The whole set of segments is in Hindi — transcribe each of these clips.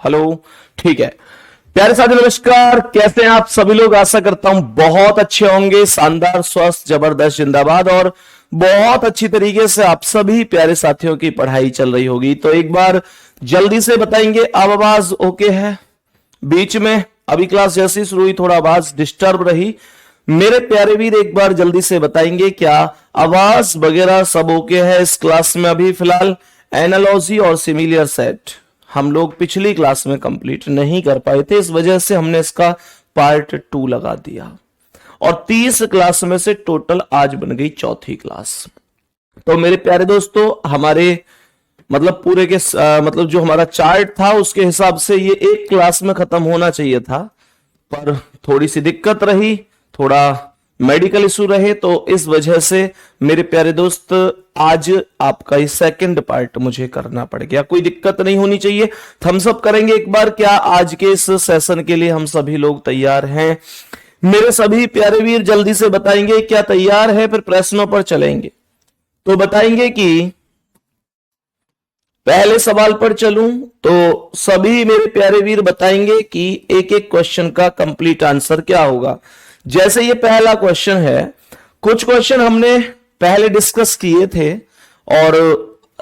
हेलो, ठीक है। प्यारे साथी नमस्कार, कैसे हैं आप सभी लोग? आशा करता हूं बहुत अच्छे होंगे, शानदार, स्वस्थ, जबरदस्त, जिंदाबाद। और बहुत अच्छी तरीके से आप सभी प्यारे साथियों की पढ़ाई चल रही होगी। तो एक बार जल्दी से बताएंगे, अब आवाज ओके है? बीच में अभी क्लास जैसी शुरू हुई थोड़ा आवाज डिस्टर्ब रही। मेरे प्यारे वीर एक बार जल्दी से बताएंगे क्या आवाज वगैरह सब ओके है इस क्लास में? अभी फिलहाल एनालॉजी और सिमिलियर सेट हम लोग पिछली क्लास में कंप्लीट नहीं कर पाए थे, इस वजह से हमने इसका पार्ट 2 लगा दिया। और 30 क्लास में से टोटल आज बन गई चौथी क्लास। तो मेरे प्यारे दोस्तों, हमारे मतलब पूरे के मतलब जो हमारा चार्ट था उसके हिसाब से ये एक क्लास में खत्म होना चाहिए था, पर थोड़ी सी दिक्कत रही, थोड़ा मेडिकल इशू रहे, तो इस वजह से मेरे प्यारे दोस्त आज आपका ये सेकंड पार्ट मुझे करना पड़ गया। कोई दिक्कत नहीं होनी चाहिए। थम्स अप करेंगे एक बार, क्या आज के इस सेशन के लिए हम सभी लोग तैयार हैं? मेरे सभी प्यारे वीर जल्दी से बताएंगे क्या तैयार है? फिर प्रश्नों पर चलेंगे। तो बताएंगे कि पहले सवाल पर चलूं तो सभी मेरे प्यारे वीर बताएंगे कि एक एक क्वेश्चन का कंप्लीट आंसर क्या होगा। जैसे ये पहला क्वेश्चन है, कुछ क्वेश्चन हमने पहले डिस्कस किए थे और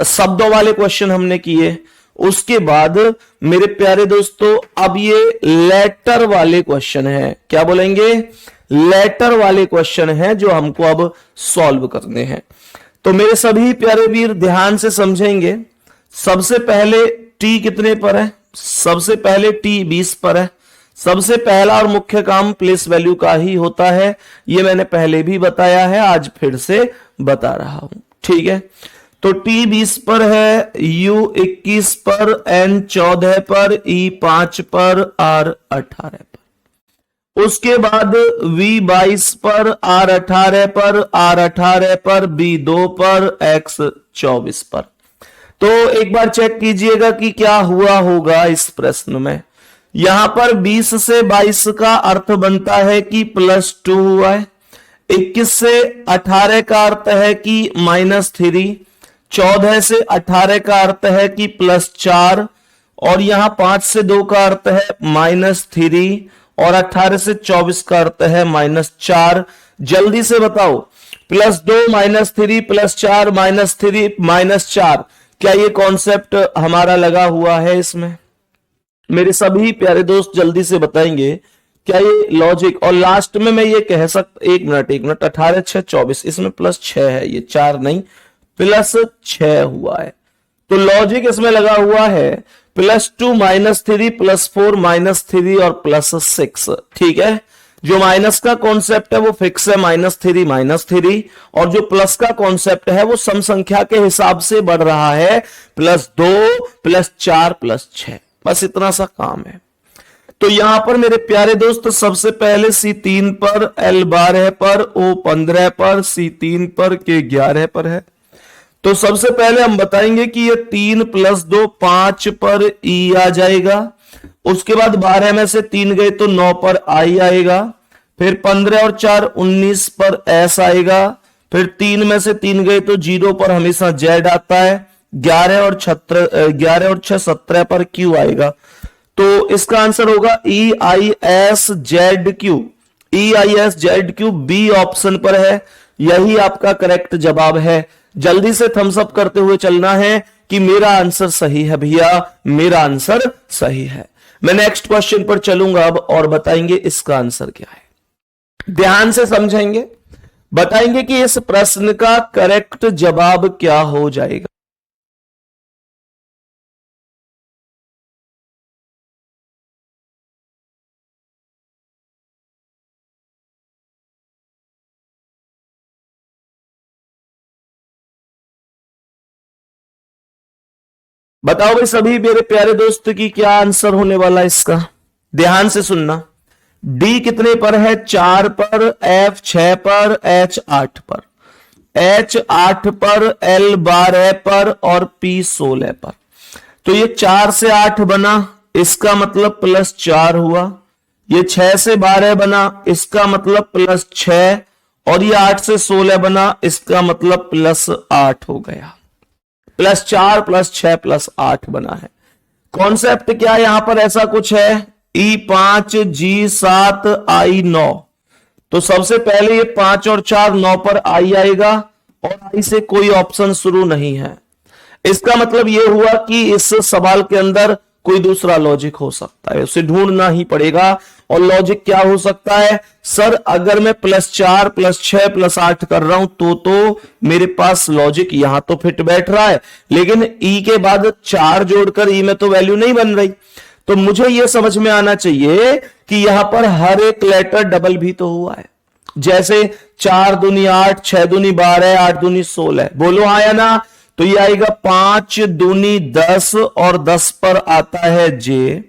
शब्दों वाले क्वेश्चन हमने किए। उसके बाद मेरे प्यारे दोस्तों अब ये लेटर वाले क्वेश्चन है। क्या बोलेंगे? लेटर वाले क्वेश्चन है जो हमको अब सॉल्व करने हैं। तो मेरे सभी प्यारे वीर ध्यान से समझेंगे। सबसे पहले टी कितने पर है? सबसे पहले टी 20 पर है। सबसे पहला और मुख्य काम प्लेस वैल्यू का ही होता है, ये मैंने पहले भी बताया है, आज फिर से बता रहा हूं, ठीक है। तो टी 20 पर है, यू 21 पर, एन 14 पर, ई 5 पर, आर 18 पर। उसके बाद वी 22 पर, आर 18 पर, आर 18 पर, बी 2 पर, एक्स 24 पर। तो एक बार चेक कीजिएगा कि क्या हुआ होगा इस प्रश्न में। यहां पर 20 से 22 का अर्थ बनता है कि +2 हुआ है। 21 से 18 का अर्थ है कि -3। 14 से 18 का अर्थ है कि +4। और यहां 5 से 2 का अर्थ है -3 और 18 से 24 का अर्थ है -4। जल्दी से बताओ, +2 -3 +4 -3 -4, क्या ये कॉन्सेप्ट हमारा लगा हुआ है इसमें? मेरे सभी प्यारे दोस्त जल्दी से बताएंगे क्या ये लॉजिक? और लास्ट में मैं ये कह सकता, एक मिनट, 18 6 24, इसमें +6 है, ये 4 नहीं +6 हुआ है। तो लॉजिक इसमें लगा हुआ है +2 -3 +4 -3 और +6, ठीक है। जो माइनस का कॉन्सेप्ट है वो फिक्स है, -3 और जो प्लस का कॉन्सेप्ट है वो सम संख्या के हिसाब से बढ़ रहा है, +2 +4 +6, बस इतना सा काम है। तो यहां पर मेरे प्यारे दोस्त सबसे पहले C3 पर, L12 पर, O15 पर, C3 पर, K11 पर है। तो सबसे पहले हम बताएंगे कि ये 3 + 2 5 पर E आ जाएगा। उसके बाद 12 में से 3 गए तो 9 पर I आएगा। फिर 15 और 4 19 पर S आएगा। फिर 3 में से 3 गए तो 0 पर हमेशा Z आता है। 11 और 6 17 पर Q आएगा। तो इसका आंसर होगा EISZQ। EISZQ बी ऑप्शन पर है, यही आपका करेक्ट जवाब है। जल्दी से थम्स अप करते हुए चलना है कि मेरा आंसर सही है भैया, मेरा आंसर सही है। मैं नेक्स्ट क्वेश्चन पर चलूंगा अब और बताएंगे इसका आंसर क्या है। ध्यान से समझेंगे, बताएंगे कि इस प्रश्न का करेक्ट जवाब क्या हो जाएगा। बताओ भाई सभी मेरे प्यारे दोस्त की क्या आंसर होने वाला है इसका? ध्यान से सुनना। डी कितने पर है? 4 पर, F 6 पर, H 8 पर, H 8 पर, L 12 पर और P 16 पर। तो ये 4 से 8 बना, इसका मतलब +4 हुआ। ये 6 से 12 बना, इसका मतलब +6 और ये 8 से 16 बना, इसका मतलब +8 हो गया। +4 +6 +8 बना है। कॉन्सेप्ट क्या है यहां पर, ऐसा कुछ है E5 G7 I9। तो सबसे पहले ये 5 और 4 9 पर I आएगा और I से कोई ऑप्शन शुरू नहीं है। इसका मतलब यह हुआ कि इस सवाल के अंदर कोई दूसरा लॉजिक हो सकता है, उसे ढूंढना ही पड़ेगा। और लॉजिक क्या हो सकता है सर, अगर मैं +4 +6 +8 कर रहा हूं तो मेरे पास लॉजिक यहां तो फिट बैठ रहा है, लेकिन ई के बाद 4 जोड़कर ई में तो वैल्यू नहीं बन रही। तो मुझे यह समझ में आना चाहिए कि यहां पर हर एक लेटर डबल भी तो हुआ है। जैसे 4 दूनी 8, 6 दूनी 12, 8 दूनी 16, बोलो हाँ या ना। तो ये आएगा 5 दूनी 10 और 10 पर आता है जे,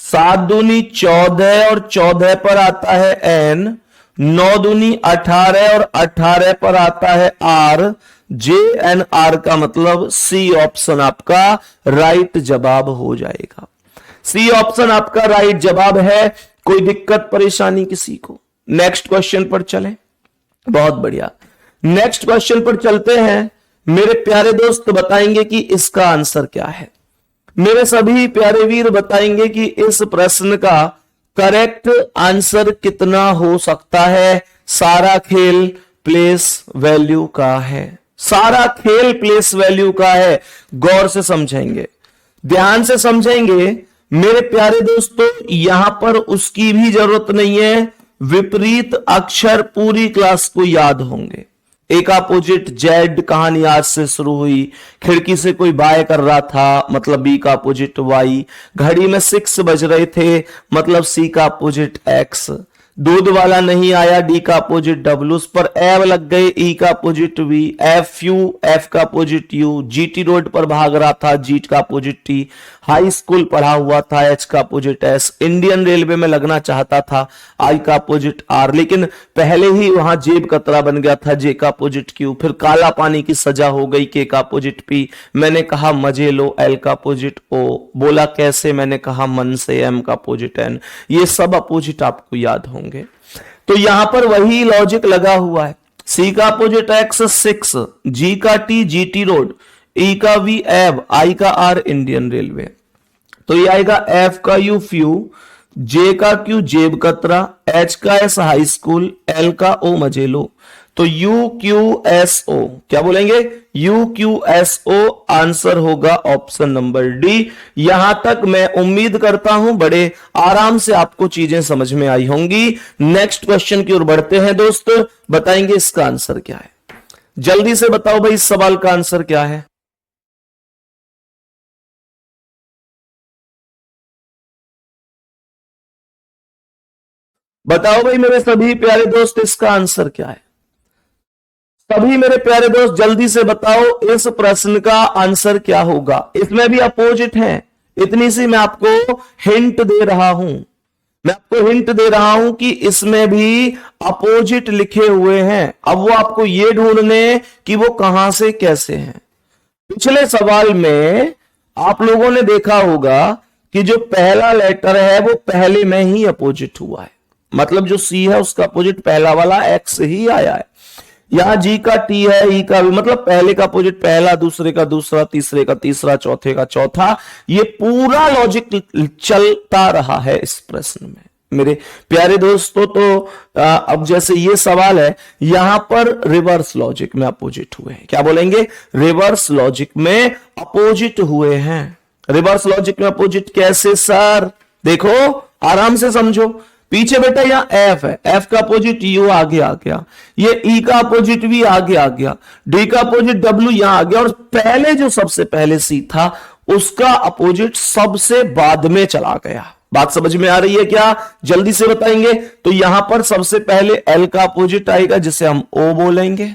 7 दूनी 14 और 14 पर आता है एन, 9 दूनी 18 और 18 पर आता है आर। जे एन आर का मतलब सी ऑप्शन आपका राइट जवाब हो जाएगा। सी ऑप्शन आपका राइट जवाब है। कोई दिक्कत परेशानी किसी को? नेक्स्ट क्वेश्चन पर चलें। बहुत बढ़िया, नेक्स्ट क्वेश्चन पर चलते हैं। मेरे प्यारे दोस्त बताएंगे कि इसका आंसर क्या है। मेरे सभी प्यारे वीर बताएंगे कि इस प्रश्न का करेक्ट आंसर कितना हो सकता है। सारा खेल प्लेस वैल्यू का है, सारा खेल प्लेस वैल्यू का है। गौर से समझेंगे, ध्यान से समझेंगे मेरे प्यारे दोस्तों। यहां पर उसकी भी जरूरत नहीं है, विपरीत अक्षर पूरी क्लास को याद होंगे। एक अपोजिट जेड कहानी आज से शुरू हुई, खिड़की से कोई बाय कर रहा था मतलब बी का अपोजिट वाई, घड़ी में 6 बज रहे थे मतलब सी का अपोजिट एक्स, दूध वाला नहीं आया डी का अपोजिट डब्ल्यू, उस पर एव लग गए ई का opposite we, F U F का अपोजिट यू, जीटी रोड पर भाग रहा था जी का अपोजिट टी, हाई स्कूल पढ़ा हुआ था एच का अपोजिट एस, इंडियन रेलवे में लगना चाहता था आई का अपोजिट आर, लेकिन पहले ही वहां जेब कतरा बन गया था जे का अपोजिट क्यू, फिर काला पानी की सजा हो गई के का अपोजिट पी, मैंने कहा मजे लो एल का अपोजिट ओ, बोला कैसे, मैंने कहा मन से एम का अपोजिट एन। ये सब अपोजिट आपको याद होंगे। तो यहां पर वही लॉजिक लगा हुआ है। सी का अपोजिट एक्स 6, जी का टी जीटी रोड, ई का वी एव, आई का आर इंडियन रेलवे। तो ये आएगा एफ का यू फ्यू, जे का क्यू जेब कतरा, एच का एस हाई स्कूल, एल का ओ मजे लो। तो यू क्यू एस ओ क्या बोलेंगे, U Q S O answer होगा ऑप्शन नंबर डी। यहां तक मैं उम्मीद करता हूं बड़े आराम से आपको चीजें समझ में आई होंगी। नेक्स्ट क्वेश्चन की ओर बढ़ते हैं दोस्त, बताएंगे इसका आंसर क्या है। जल्दी से बताओ भाई इस सवाल का आंसर क्या है। बताओ भाई मेरे सभी प्यारे दोस्त इसका आंसर क्या है। सभी मेरे प्यारे दोस्त जल्दी से बताओ इस प्रश्न का आंसर क्या होगा। इसमें भी अपोजिट है, इतनी सी मैं आपको हिंट दे रहा हूं, मैं आपको हिंट दे रहा हूं कि इसमें भी अपोजिट लिखे हुए हैं। अब वो आपको ये ढूंढने कि वो कहां से कैसे हैं। पिछले सवाल में आप लोगों ने देखा होगा कि जो पहला लेटर है वो पहले में ही अपोजिट हुआ है, मतलब जो सी है उसका अपोजिट पहला वाला एक्स ही आया है। यहां जी का टी है, ई का भी, मतलब पहले का अपोजिट पहला, दूसरे का दूसरा, तीसरे का तीसरा, चौथे का चौथा। ये पूरा लॉजिक चलता रहा है इस प्रश्न में मेरे प्यारे दोस्तों। तो अब जैसे ये सवाल है, यहां पर रिवर्स लॉजिक में अपोजिट हुए हैं। क्या बोलेंगे, रिवर्स लॉजिक में अपोजिट हुए हैं। रिवर्स लॉजिक में अपोजिट कैसे सर, देखो आराम से समझो। पीछे बेटा यहां एफ है, एफ का अपोजिट यू आगे आ गया, ये ई का अपोजिट भी आगे आ गया, डी का अपोजिट डब्ल्यू यहां आ गया, और पहले जो सबसे पहले सी था उसका अपोजिट सबसे बाद में चला गया। बात समझ में आ रही है क्या, जल्दी से बताएंगे। तो यहां पर सबसे पहले एल का अपोजिट आएगा जिसे हम ओ बोलेंगे,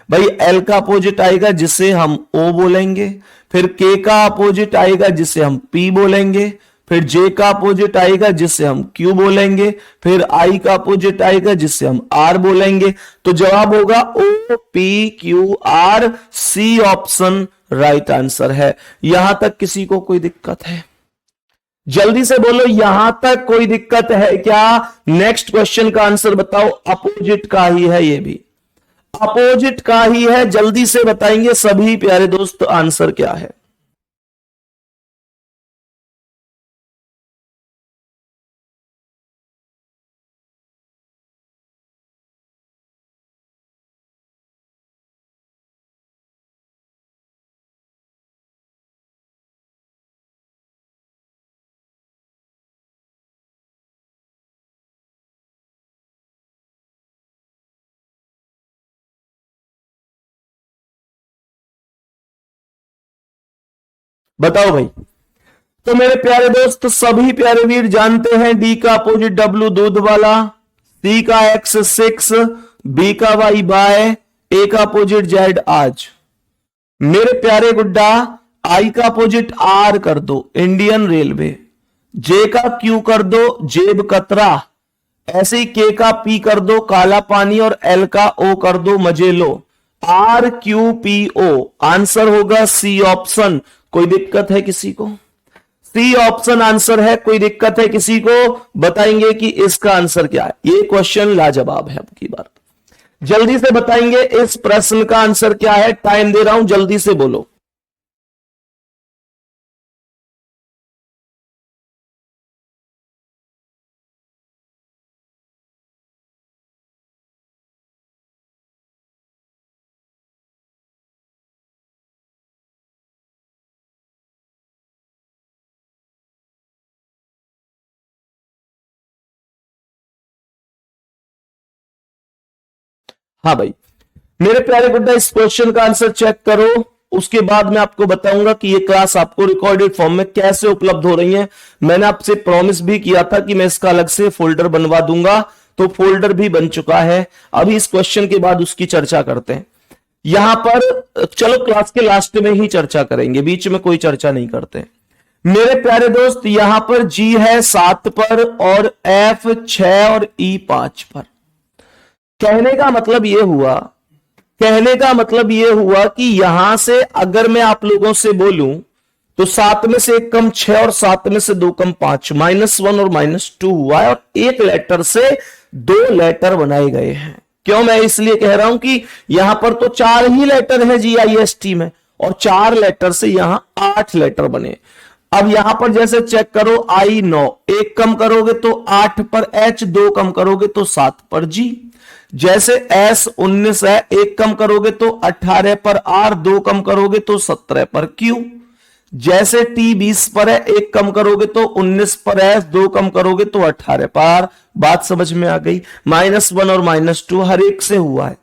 भाई एल का अपोजिट आएगा जिसे हम ओ बोलेंगे, फिर के का अपोजिट आएगा जिसे हम पी बोलेंगे, फिर जे का अपोजिट आएगा जिसे हम क्यू बोलेंगे, फिर आई का अपोजिट आएगा जिसे हम आर बोलेंगे। तो जवाब होगा O P Q R, C option right answer है। यहां तक किसी को कोई दिक्कत है, जल्दी से बोलो यहां तक कोई दिक्कत है क्या। नेक्स्ट क्वेश्चन का आंसर बताओ, अपोजिट का ही है, ये भी अपोजिट का ही है। जल्दी से बताएंगे सभी प्यारे दोस्त आंसर क्या है। बताओ भाई। तो मेरे प्यारे दोस्त सभी प्यारे वीर जानते हैं डी का अपोजिट डब्ल्यू दूध वाला, सी का एक्स 6, बी का वाई बाय, ए का अपोजिट जेड आज। मेरे प्यारे गुड्डा आई का अपोजिट आर कर दो इंडियन रेलवे, जे का क्यू कर दो जेब कतरा, ऐसे ही के का पी कर दो काला पानी और एल का ओ कर दो मजे लो। R Q P O answer होगा सी ऑप्शन। कोई दिक्कत है किसी को? सी ऑप्शन आंसर है। कोई दिक्कत है किसी को? बताएंगे कि इसका आंसर क्या है। ये क्वेश्चन लाजवाब है। अब की बार जल्दी से बताएंगे इस प्रश्न का आंसर क्या है। टाइम दे रहा हूं, जल्दी से बोलो। हाँ भाई, मेरे प्यारे गुड्डा इस क्वेश्चन का आंसर चेक करो, उसके बाद मैं आपको बताऊंगा कि ये क्लास आपको रिकॉर्डेड फॉर्म में कैसे उपलब्ध हो रही है। मैंने आपसे प्रॉमिस भी किया था कि मैं इसका अलग से फोल्डर बनवा दूंगा, तो फोल्डर भी बन चुका है। अभी इस क्वेश्चन के बाद उसकी चर्चा करते हैं। यहां पर चलो क्लास के लास्ट में ही चर्चा करेंगे, बीच में कोई चर्चा नहीं करते। मेरे प्यारे दोस्त यहां पर जी है 7 पर और एफ 6 और ई 5 पर। कहने का मतलब यह हुआ कि यहां से अगर मैं आप लोगों से बोलूं तो 7 में से 1 कम 6 और 7 में से 2 कम 5, -1 और -2 हुआ है और एक लेटर से 2 लेटर बनाए गए हैं। क्यों मैं इसलिए कह रहा हूं कि यहां पर तो 4 ही लेटर है GIST में और 4 लेटर से यहां 8 लेटर बने। अब यहां पर जैसे चेक करो I 9, 1 कम करोगे तो 8 पर H, 2 कम करोगे तो 7 पर G। जैसे S 19 है, 1 कम करोगे तो 18 पर R, 2 कम करोगे तो 17 पर Q। जैसे T 20 पर है, 1 कम करोगे तो 19 पर S, 2 कम करोगे तो 18 पर R। बात समझ में आ गई? -1 और -2 हर एक से हुआ है।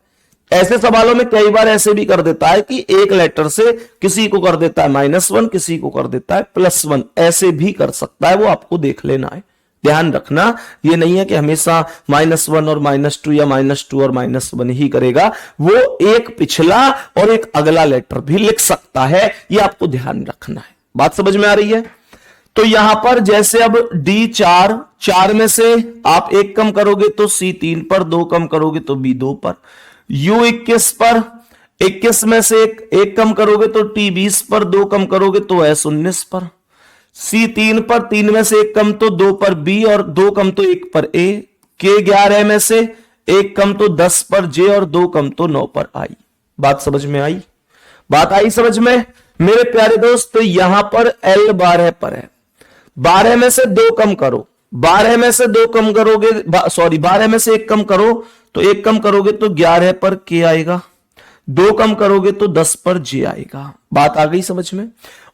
ऐसे सवालों में कई बार ऐसे भी कर देता है कि एक लेटर से किसी को कर देता है -1, किसी को कर देता है +1, ऐसे भी कर सकता है। वो आपको देख लेना है, ध्यान रखना। ये नहीं है कि हमेशा -1 और -2 या -2 और -1 ही करेगा, वो एक पिछला और एक अगला लेटर भी लिख सकता है। ये आपको ध्यान रखना है। बात समझ में आ रही है? तो यहां पर जैसे अब D4, 4 में से आप 1 कम करोगे तो C3 पर, 2 कम करोगे तो B2 पर। U21 पर 21 में से 1 कम करोगे तो T20 पर, 2 कम करोगे तो S19 पर। C3 पर 3 में से 1 कम तो 2 पर B और 2 कम तो 1 पर A। K11 में से 1 कम तो 10 पर J और 2 कम तो 9 पर I। बात समझ में आई? बात आई समझ में? मेरे प्यारे दोस्त यहां पर L 12 पर है। 12 में से 2 कम करो, 12 में से 2 कम करोगे, सॉरी 12 में से 1 कम करो तो 1 कम करोगे तो 11 पर K आएगा, 2 कम करोगे तो 10 पर J आएगा। बात आ गई समझ में?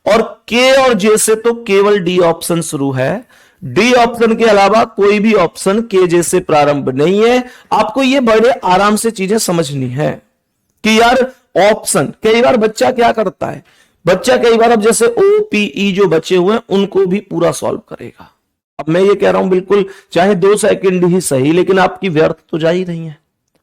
और K और J से तो केवल D ऑप्शन शुरू है। D ऑप्शन के अलावा कोई भी ऑप्शन K J से प्रारंभ नहीं है। आपको ये बड़े आराम से चीजें समझनी है कि यार ऑप्शन, कई बार बच्चा क्या करता है, बच्चा कई बार अब जैसे OPE जो बचे हुए हैं उनको भी पूरा सॉल्व करेगा। अब मैं ये कह रहा हूं बिल्कुल चाहे 2 सेकंड ही सही, लेकिन आपकी व्यर्थ तो जा ही रही है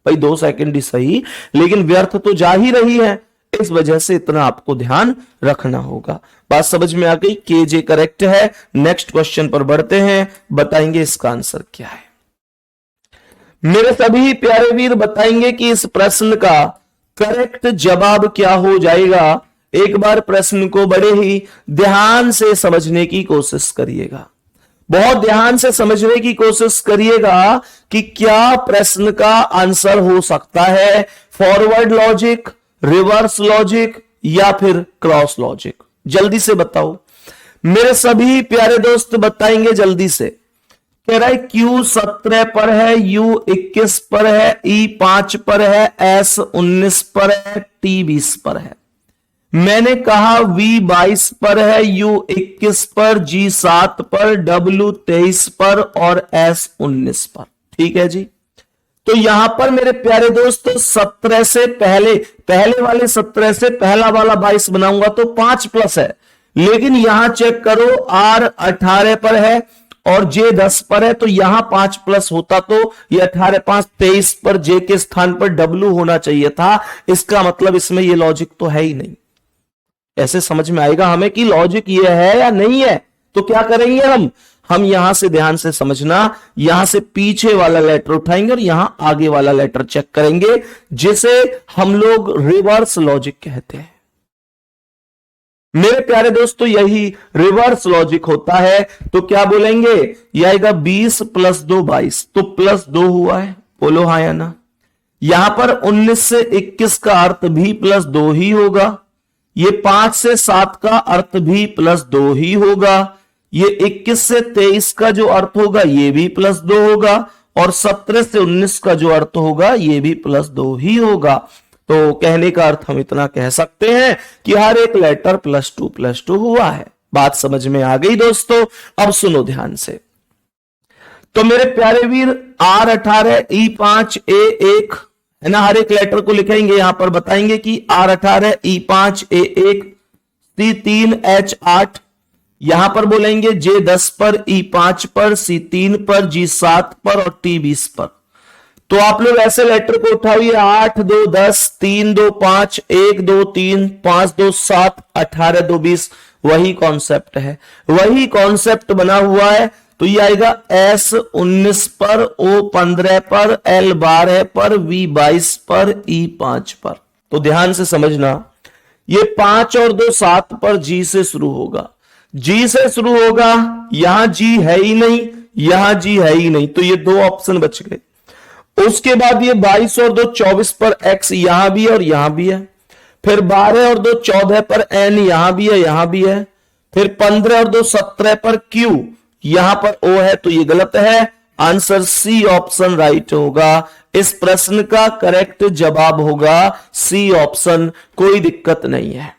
भाई। 2 सेकंड ही सही लेकिन व्यर्थ तो जा ही रही है, इस वजह से इतना आपको ध्यान रखना होगा। बात समझ में आ गई? KJ करेक्ट है। नेक्स्ट क्वेश्चन पर बढ़ते हैं, बताएंगे इसका आंसर क्या है। मेरे सभी प्यारे वीर बताएंगे कि इस प्रश्न का करेक्ट जवाब क्या हो जाएगा। एक बार प्रश्न को बड़े ही ध्यान से समझने की कोशिश करिएगा, बहुत ध्यान से समझने की कोशिश करिएगा कि क्या प्रश्न का आंसर हो सकता है फॉरवर्ड लॉजिक, रिवर्स लॉजिक या फिर क्रॉस लॉजिक। जल्दी से बताओ मेरे सभी प्यारे दोस्त, बताएंगे जल्दी से। कह रहा है Q 17 पर है, U 21 पर है, E 5 पर है, S 19 पर है, T 20 पर है। मैंने कहा V 22 पर है, U 21 पर, G 7 पर, W 23 पर और S 19 पर। ठीक है जी। तो यहां पर मेरे प्यारे दोस्त 17 से पहले वाले 17 से पहला वाला 22 बनाऊंगा तो 5 प्लस है। लेकिन यहां चेक करो R 18 पर है और J 10 पर है, तो यहां 5 प्लस होता तो ये 18 5 23 पर J के स्थान पर W होना चाहिए था। इसका मतलब इसमें ये लॉजिक तो है ही नहीं। ऐसे समझ में आएगा हमें कि लॉजिक ये है या नहीं है। तो क्या करेंगे हम यहां से ध्यान से समझना, यहां से पीछे वाला लेटर उठाएंगे और यहां आगे वाला लेटर चेक करेंगे, जिसे हम लोग रिवर्स लॉजिक कहते हैं। मेरे प्यारे दोस्तों यही रिवर्स लॉजिक होता है। तो क्या बोलेंगे, यह आएगा 20 + 2 22, तो +2 हुआ है, बोलो हाँ या ना। यहां पर 19 से 21 का अर्थ भी +2 ही होगा। ये 5 से 7 का अर्थ भी +2 ही होगा। ये 21 से 23 का जो अर्थ होगा ये भी +2 होगा, और 17 से 19 का जो अर्थ होगा ये भी +2 ही होगा। तो कहने का अर्थ हम इतना कह सकते हैं कि हर एक लेटर +2 हुआ है। बात समझ में आ गई दोस्तों। अब सुनो ध्यान से। तो मेरे प्यारे वीर R 18 E 5 A 1 है ना, हर एक लेटर को लिखेंगे, यहां पर बताएंगे कि R 18 E 5 A 1 C 3 H 8, यहां पर बोलेंगे J 10 पर, E 5 पर, C 3 पर, G 7 पर और T 20 पर। तो आप लोग ऐसे लेटर को उठाइए, 8 2 10, 3 2 5, 1 2 3, 5 2 7, 18 2 20। वही कॉन्सेप्ट है, वही कॉन्सेप्ट बना हुआ है। तो ये आएगा S 19 पर, O 15 पर, L 12 पर, V 22 पर, E 5 पर। तो ध्यान से समझना, ये 5 और 2 7 पर G से शुरू होगा, G से शुरू होगा। यहां G है ही नहीं, यहां G है ही नहीं, तो ये 2 ऑप्शन बच गए। उसके बाद ये 22 और 2 24 पर X यहां भी है और यहां भी है। फिर 12 और 2 14 पर N यहां भी है, यहां भी है। फिर 15 और 2 17 पर Q, यहां पर O है, तो ये गलत है। आंसर C ऑप्शन राइट होगा। इस प्रश्न का करेक्ट जवाब होगा C ऑप्शन। कोई दिक्कत नहीं है,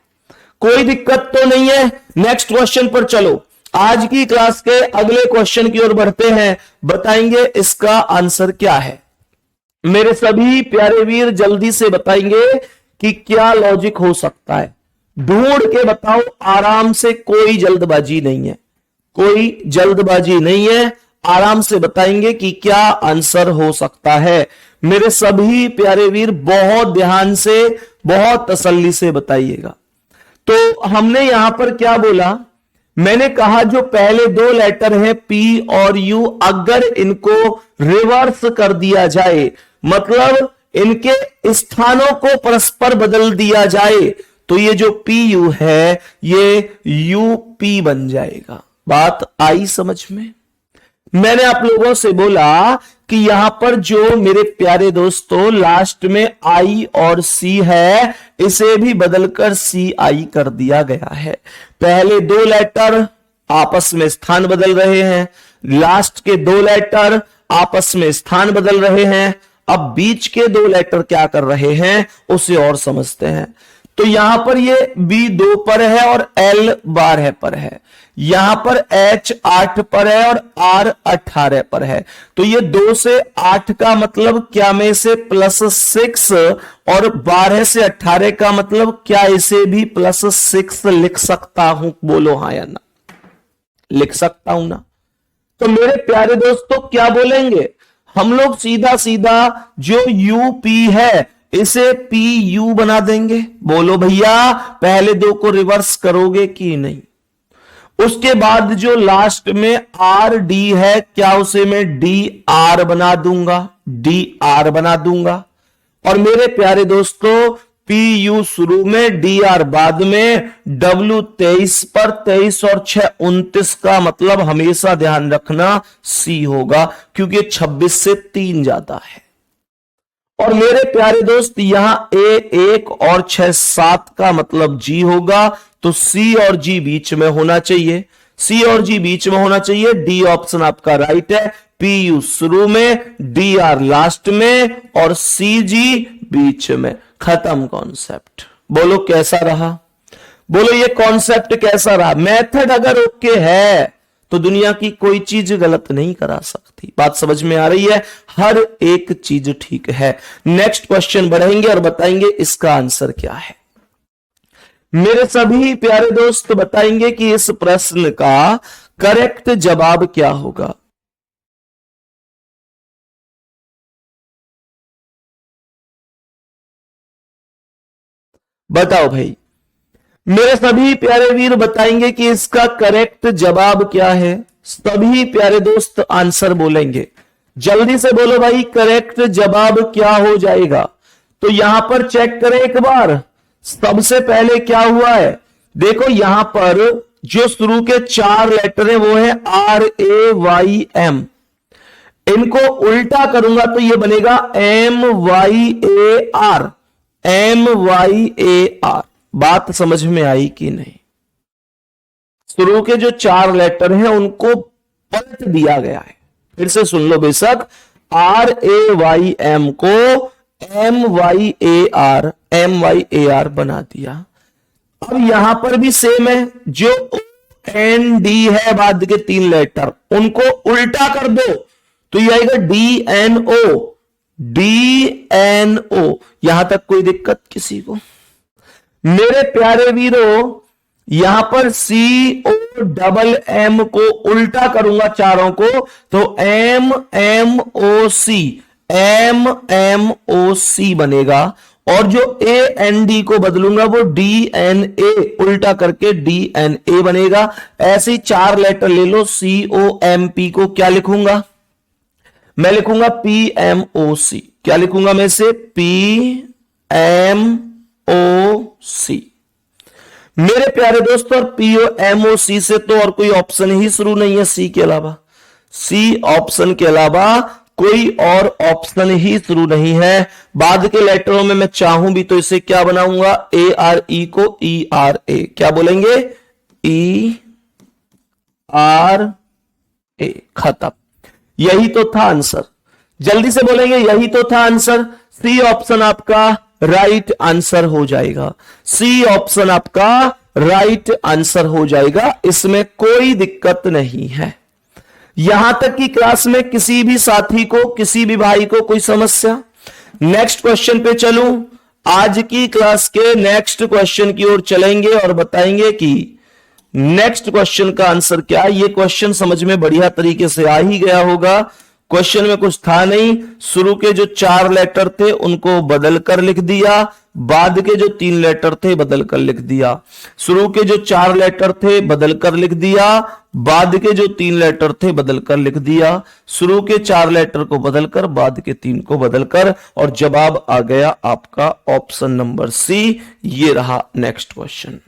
कोई दिक्कत तो नहीं है। नेक्स्ट क्वेश्चन पर चलो। आज की क्लास के अगले क्वेश्चन की ओर बढ़ते हैं, बताएंगे इसका आंसर क्या है। मेरे सभी प्यारे वीर जल्दी से बताएंगे कि क्या लॉजिक हो सकता है। ढूंढ के बताओ, आराम से, कोई जल्दबाजी नहीं है, कोई जल्दबाजी नहीं है। आराम से बताएंगे कि क्या आंसर हो सकता है। मेरे सभी प्यारे वीर बहुत ध्यान से, बहुत तसल्ली से बताइएगा। तो हमने यहां पर क्या बोला, मैंने कहा जो पहले 2 लेटर हैं P और U, अगर इनको रिवर्स कर दिया जाए, मतलब इनके स्थानों को परस्पर बदल दिया जाए, तो ये जो PU है ये UP बन जाएगा। बात आई समझ में। मैंने आप लोगों से बोला कि यहां पर जो मेरे प्यारे दोस्तों लास्ट में I और C है, इसे भी बदलकर CI कर दिया गया है। पहले 2 लेटर आपस में स्थान बदल रहे हैं, लास्ट के 2 लेटर आपस में स्थान बदल रहे हैं। अब बीच के 2 लेटर क्या कर रहे हैं उसे और समझते हैं। तो यहां पर ये B 2 पर है और L 12 पर है, यहां पर H 8 पर है और R 18 पर है। तो ये 2 से 8 का मतलब क्या में से +6 और 12 से 18 का मतलब क्या इसे भी +6 लिख सकता हूं, बोलो हाँ या ना। लिख सकता हूं ना। तो मेरे प्यारे दोस्तों क्या बोलेंगे हम लोग, सीधा सीधा जो UP है इसे PU बना देंगे। बोलो भैया पहले 2 को रिवर्स करोगे कि नहीं। उसके बाद जो लास्ट में RD है, क्या उसे मैं DR बना दूंगा, DR बना दूंगा। और मेरे प्यारे दोस्तों PU शुरू में, DR बाद में, W 23 पर, 23 और 6 29 का मतलब हमेशा ध्यान रखना C होगा, क्योंकि 26 से 3 जाता है। और मेरे प्यारे दोस्त यहां A 1 और 6 7 का मतलब G होगा, तो C और G बीच में होना चाहिए, C और G बीच में होना चाहिए। D ऑप्शन आपका राइट है। PU शुरू में, DR लास्ट में और CG बीच में। खत्म कॉन्सेप्ट। बोलो कैसा रहा, बोलो ये कॉन्सेप्ट कैसा रहा। मेथड अगर ओके है तो दुनिया की कोई चीज गलत नहीं करा सकती। बात समझ में आ रही है, हर एक चीज ठीक है। नेक्स्ट क्वेश्चन बढ़ेंगे और बताएंगे इसका आंसर क्या है। मेरे सभी प्यारे दोस्त बताएंगे कि इस प्रश्न का करेक्ट जवाब क्या होगा। बताओ भाई, मेरे सभी प्यारे वीर बताएंगे कि इसका करेक्ट जवाब क्या है। सभी प्यारे दोस्त आंसर बोलेंगे, जल्दी से बोलो भाई, करेक्ट जवाब क्या हो जाएगा। तो यहां पर चेक करें एक बार, सबसे पहले क्या हुआ है, देखो यहां पर जो शुरू के 4 लेटर है वो है RAYM, इनको उल्टा करूंगा तो ये बनेगा MYAR, MYAR। बात समझ में आई कि नहीं? शुरू के जो 4 लेटर हैं उनको पलट दिया गया है। फिर से सुन लो बेशक, RAYM को MYAR बना दिया। अब यहां पर भी सेम है, जो ND है बाद के 3 लेटर उनको उल्टा कर दो तो ये आएगा DNO। यहां तक कोई दिक्कत किसी को? मेरे प्यारे वीरों, यहां पर COMM को उल्टा करूंगा चारों को तो MMOC बनेगा, और जो AND को बदलूंगा वो DNA, उल्टा करके DNA बनेगा। ऐसे ही 4 लेटर ले लो, COMP को क्या लिखूंगा मैं? लिखूंगा PMOC। क्या लिखूंगा मैं से? PMOC। मेरे प्यारे दोस्तों, और PMOC से तो और कोई ऑप्शन ही शुरू नहीं है, सी के अलावा, सी ऑप्शन के अलावा कोई और ऑप्शन ही शुरू नहीं है। बाद के लेटरों में मैं चाहूं भी तो इसे क्या बनाऊंगा? ARE को ERA। क्या बोलेंगे? ERA। खत्म। यही तो था आंसर। जल्दी से बोलेंगे, यही तो था आंसर। सी ऑप्शन आपका राइट आंसर हो जाएगा। सी ऑप्शन आपका राइट आंसर हो जाएगा, इसमें कोई दिक्कत नहीं है। यहां तक कि क्लास में किसी भी साथी को, किसी भी भाई को कोई समस्या? नेक्स्ट क्वेश्चन पे चलूं। आज की क्लास के नेक्स्ट क्वेश्चन की ओर चलेंगे और बताएंगे कि नेक्स्ट क्वेश्चन का आंसर क्या है। ये क्वेश्चन समझ में बढ़िया तरीके से आ ही गया होगा। क्वेश्चन में कुछ था नहीं, शुरू के जो 4 लेटर थे उनको बदल कर लिख दिया, बाद के जो 3 लेटर थे बदल कर लिख दिया। शुरू के जो 4 लेटर थे बदल कर लिख दिया, बाद के जो 3 लेटर थे बदल कर लिख दिया। शुरू के 4 लेटर को बदलकर, बाद के 3 को बदलकर, और जवाब आ गया आपका ऑप्शन नंबर सी। ये रहा नेक्स्ट क्वेश्चन।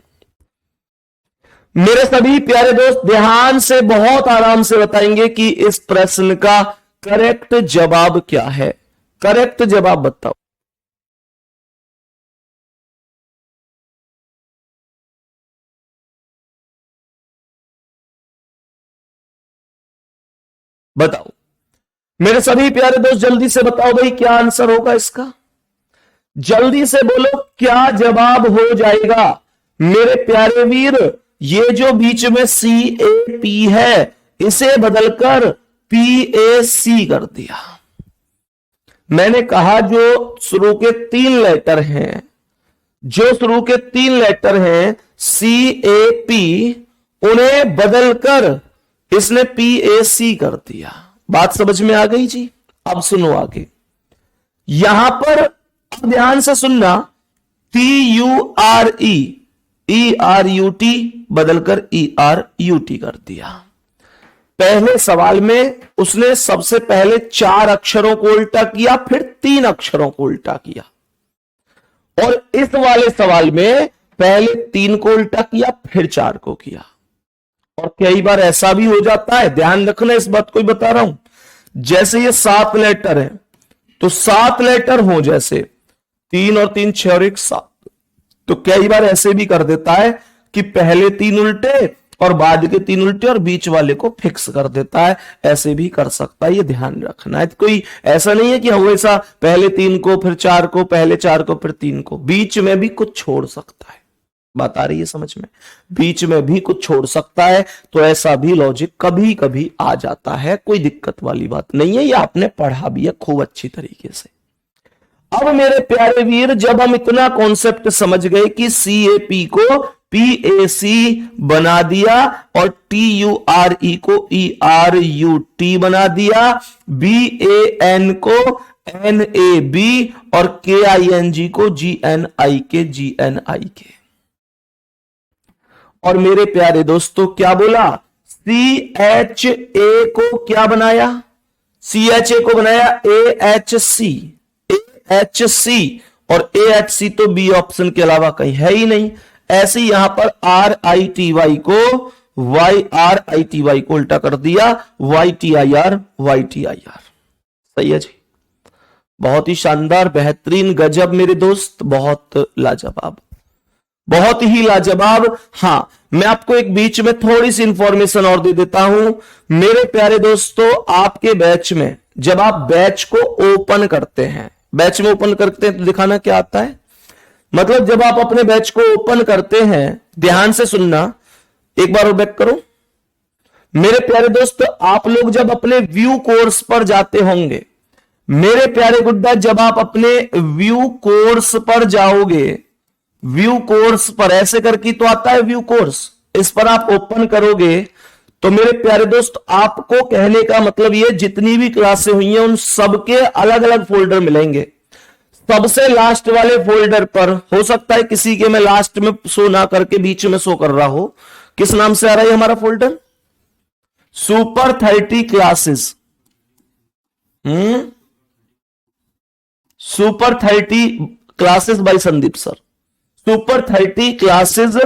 मेरे सभी प्यारे दोस्त ध्यान से, बहुत आराम से बताएंगे कि इस प्रश्न का करेक्ट जवाब क्या है। करेक्ट जवाब बताओ। बताओ मेरे सभी प्यारे दोस्त, जल्दी से बताओ भाई, क्या आंसर होगा इसका? जल्दी से बोलो, क्या जवाब हो जाएगा मेरे प्यारे वीर? ये जो बीच में CAP है इसे बदलकर PAC कर दिया। मैंने कहा जो शुरू के 3 लेटर हैं, जो शुरू के 3 लेटर हैं CAP, उन्हें बदलकर इसने PAC कर दिया। बात समझ में आ गई जी? अब सुनो आगे। यहां पर ध्यान से सुनना, TURE ERUT बदलकर ERUT कर दिया। पहले सवाल में उसने सबसे पहले 4 अक्षरों को उल्टा किया, फिर 3 अक्षरों को उल्टा किया, और इस वाले सवाल में पहले 3 को उल्टा किया, फिर 4 को किया। और कई बार ऐसा भी हो जाता है, ध्यान रखना इस बात को ही बता रहा हूं, जैसे ये 7 लेटर है तो 7 लेटर हो, जैसे 3 और 3 6 और 1 7, तो कई बार ऐसे भी कर देता है कि पहले 3 उल्टे और बाद के 3 उल्टे और बीच वाले को फिक्स कर देता है। ऐसे भी कर सकता है, ये ध्यान रखना है। कोई ऐसा नहीं है कि हमेशा पहले 3 को फिर 4 को, पहले 4 को फिर 3 को, बीच में भी कुछ छोड़ सकता है। बात आ रही है समझ में? बीच में भी कुछ छोड़ सकता है, तो ऐसा भी लॉजिक कभी कभी आ जाता है, कोई दिक्कत वाली बात नहीं है। ये आपने पढ़ा भी है खूब अच्छी तरीके से। अब मेरे प्यारे वीर, जब हम इतना कॉन्सेप्ट समझ गए कि CAP को PAC बना दिया और TURE को ERUT बना दिया, BAN को NAB और KING को GNIK। और मेरे प्यारे दोस्तों क्या बोला, CHA को क्या बनाया, CHA को बनाया AHC और AHC तो बी ऑप्शन के अलावा कहीं है ही नहीं। ऐसे यहां पर RITY को RITY को उल्टा कर दिया YTIR। सही है जी, बहुत ही शानदार, बेहतरीन, गजब मेरे दोस्त, बहुत लाजवाब, बहुत ही लाजवाब। हां, मैं आपको एक बीच में थोड़ी सी इंफॉर्मेशन और दे देता हूं मेरे प्यारे दोस्तों। आपके बैच में जब आप बैच को ओपन करते हैं, बैच में ओपन करते हैं तो दिखाना क्या आता है, मतलब जब आप अपने बैच को ओपन करते हैं, ध्यान से सुनना, एक बार और बैक करो मेरे प्यारे दोस्तों। आप लोग जब अपने व्यू कोर्स पर जाते होंगे, मेरे प्यारे गुड्डा, जब आप अपने व्यू कोर्स पर जाओगे, व्यू कोर्स पर ऐसे करके तो आता है व्यू कोर्स, इस पर आप ओपन करोगे तो मेरे प्यारे दोस्त, आपको कहने का मतलब ये, जितनी भी क्लासें हुई हैं उन सबके अलग अलग फोल्डर मिलेंगे। सबसे लास्ट वाले फोल्डर पर हो सकता है किसी के मैं लास्ट में शो ना करके बीच में शो कर रहा हो, किस नाम से आ रहा है हमारा folder, super 30 classes. Super 30 classes bye Sandeep sir, super 30 classes,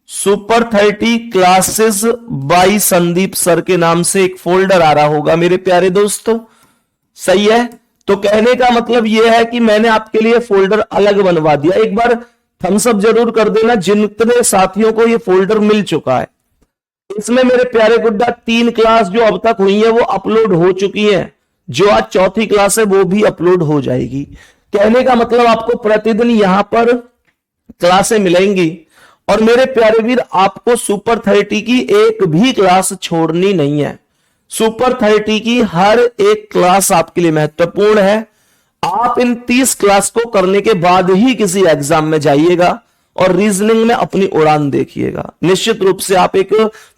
super 30 classes bye Sandeep sir के नाम से एक फोल्डर आ रहा होगा मेरे प्यारे दोस्तों। सही है, तो कहने का मतलब यह है कि मैंने आपके लिए फोल्डर अलग बनवा दिया। एक बार थम्स अप जरूर कर देना जितने साथियों को यह फोल्डर मिल चुका है। इसमें मेरे प्यारे गुड्डा 3 क्लास जो अब तक हुई है वो अपलोड हो चुकी है, जो आज चौथी क्लास है वो भी अपलोड हो जाएगी। कहने का मतलब आपको प्रतिदिन यहां पर क्लासें मिलेंगी और मेरे प्यारे वीर, आपको सुपर 30 की एक भी क्लास छोड़नी नहीं है। सुपर 30 की हर एक क्लास आपके लिए महत्वपूर्ण है। आप इन 30 क्लास को करने के बाद ही किसी एग्जाम में जाइएगा और रीजनिंग में अपनी उड़ान देखिएगा। निश्चित रूप से आप एक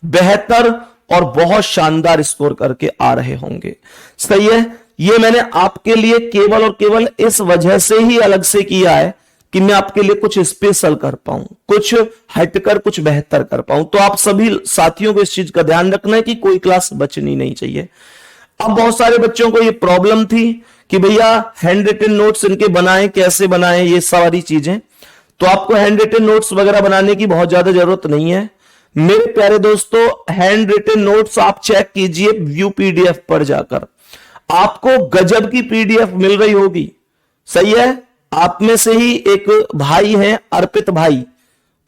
बेहतर और बहुत शानदार स्कोर करके आ रहे होंगे। सही है, ये मैंने आपके लिए केवल और केवल इस वजह से ही अलग से किया है कि मैं आपके लिए कुछ स्पेशल कर पाऊं, कुछ हटकर कुछ बेहतर कर पाऊं। तो आप सभी साथियों को इस चीज का ध्यान रखना है कि कोई क्लास बचनी नहीं चाहिए। अब बहुत सारे बच्चों को ये प्रॉब्लम थी कि भैया हैंड रिटन नोट्स इनके बनाएं, कैसे बनाएं, ये सारी चीजें। तो आपको हैंड रिटन नोट्स वगैरह बनाने की बहुत ज्यादा जरूरत नहीं है मेरे प्यारे दोस्तों। हैंड रिटन नोट्स आप चेक कीजिए व्यू PDF पर जाकर, आपको गजब की PDF मिल रही होगी। सही है, आप में से ही एक भाई हैं अर्पित भाई,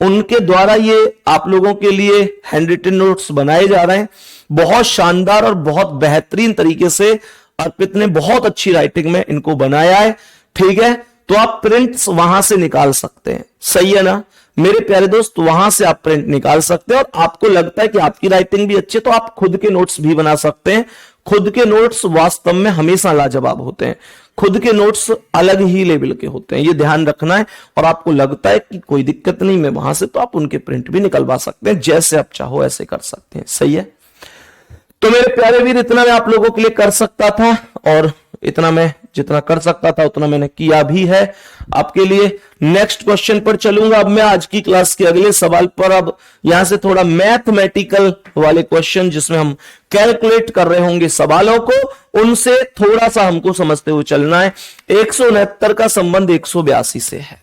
उनके द्वारा ये आप लोगों के लिए हैंड रिटन नोट्स बनाए जा रहे हैं। बहुत शानदार और बहुत बेहतरीन तरीके से अर्पित ने बहुत अच्छी राइटिंग में इनको बनाया है। ठीक है, तो आप प्रिंट्स वहां से निकाल सकते हैं। सही है ना मेरे प्यारे दोस्त, वहां से आप प्रिंट निकाल सकते हैं और आपको लगता है कि आपकी राइटिंग भी अच्छी है तो आप खुद के नोट्स भी बना सकते हैं। खुद के नोट्स वास्तव में हमेशा लाजवाब होते हैं, खुद के नोट्स अलग ही लेवल के होते हैं, ये ध्यान रखना है। और आपको लगता है कि कोई दिक्कत नहीं मैं वहां से, तो आप उनके प्रिंट भी निकलवा सकते हैं, जैसे आप चाहो ऐसे कर सकते हैं। सही है, तो मेरे प्यारे वीर, इतना मैं आप लोगों के लिए कर सकता था और इतना मैं जितना कर सकता था उतना मैंने किया भी है आपके लिए। नेक्स्ट क्वेश्चन पर चलूंगा अब मैं आज की क्लास के अगले सवाल पर। अब यहां से थोड़ा मैथमेटिकल वाले क्वेश्चन जिसमें हम कैलकुलेट कर रहे होंगे सवालों को, उनसे थोड़ा सा हमको समझते हुए चलना है। 169 का संबंध 182 से है,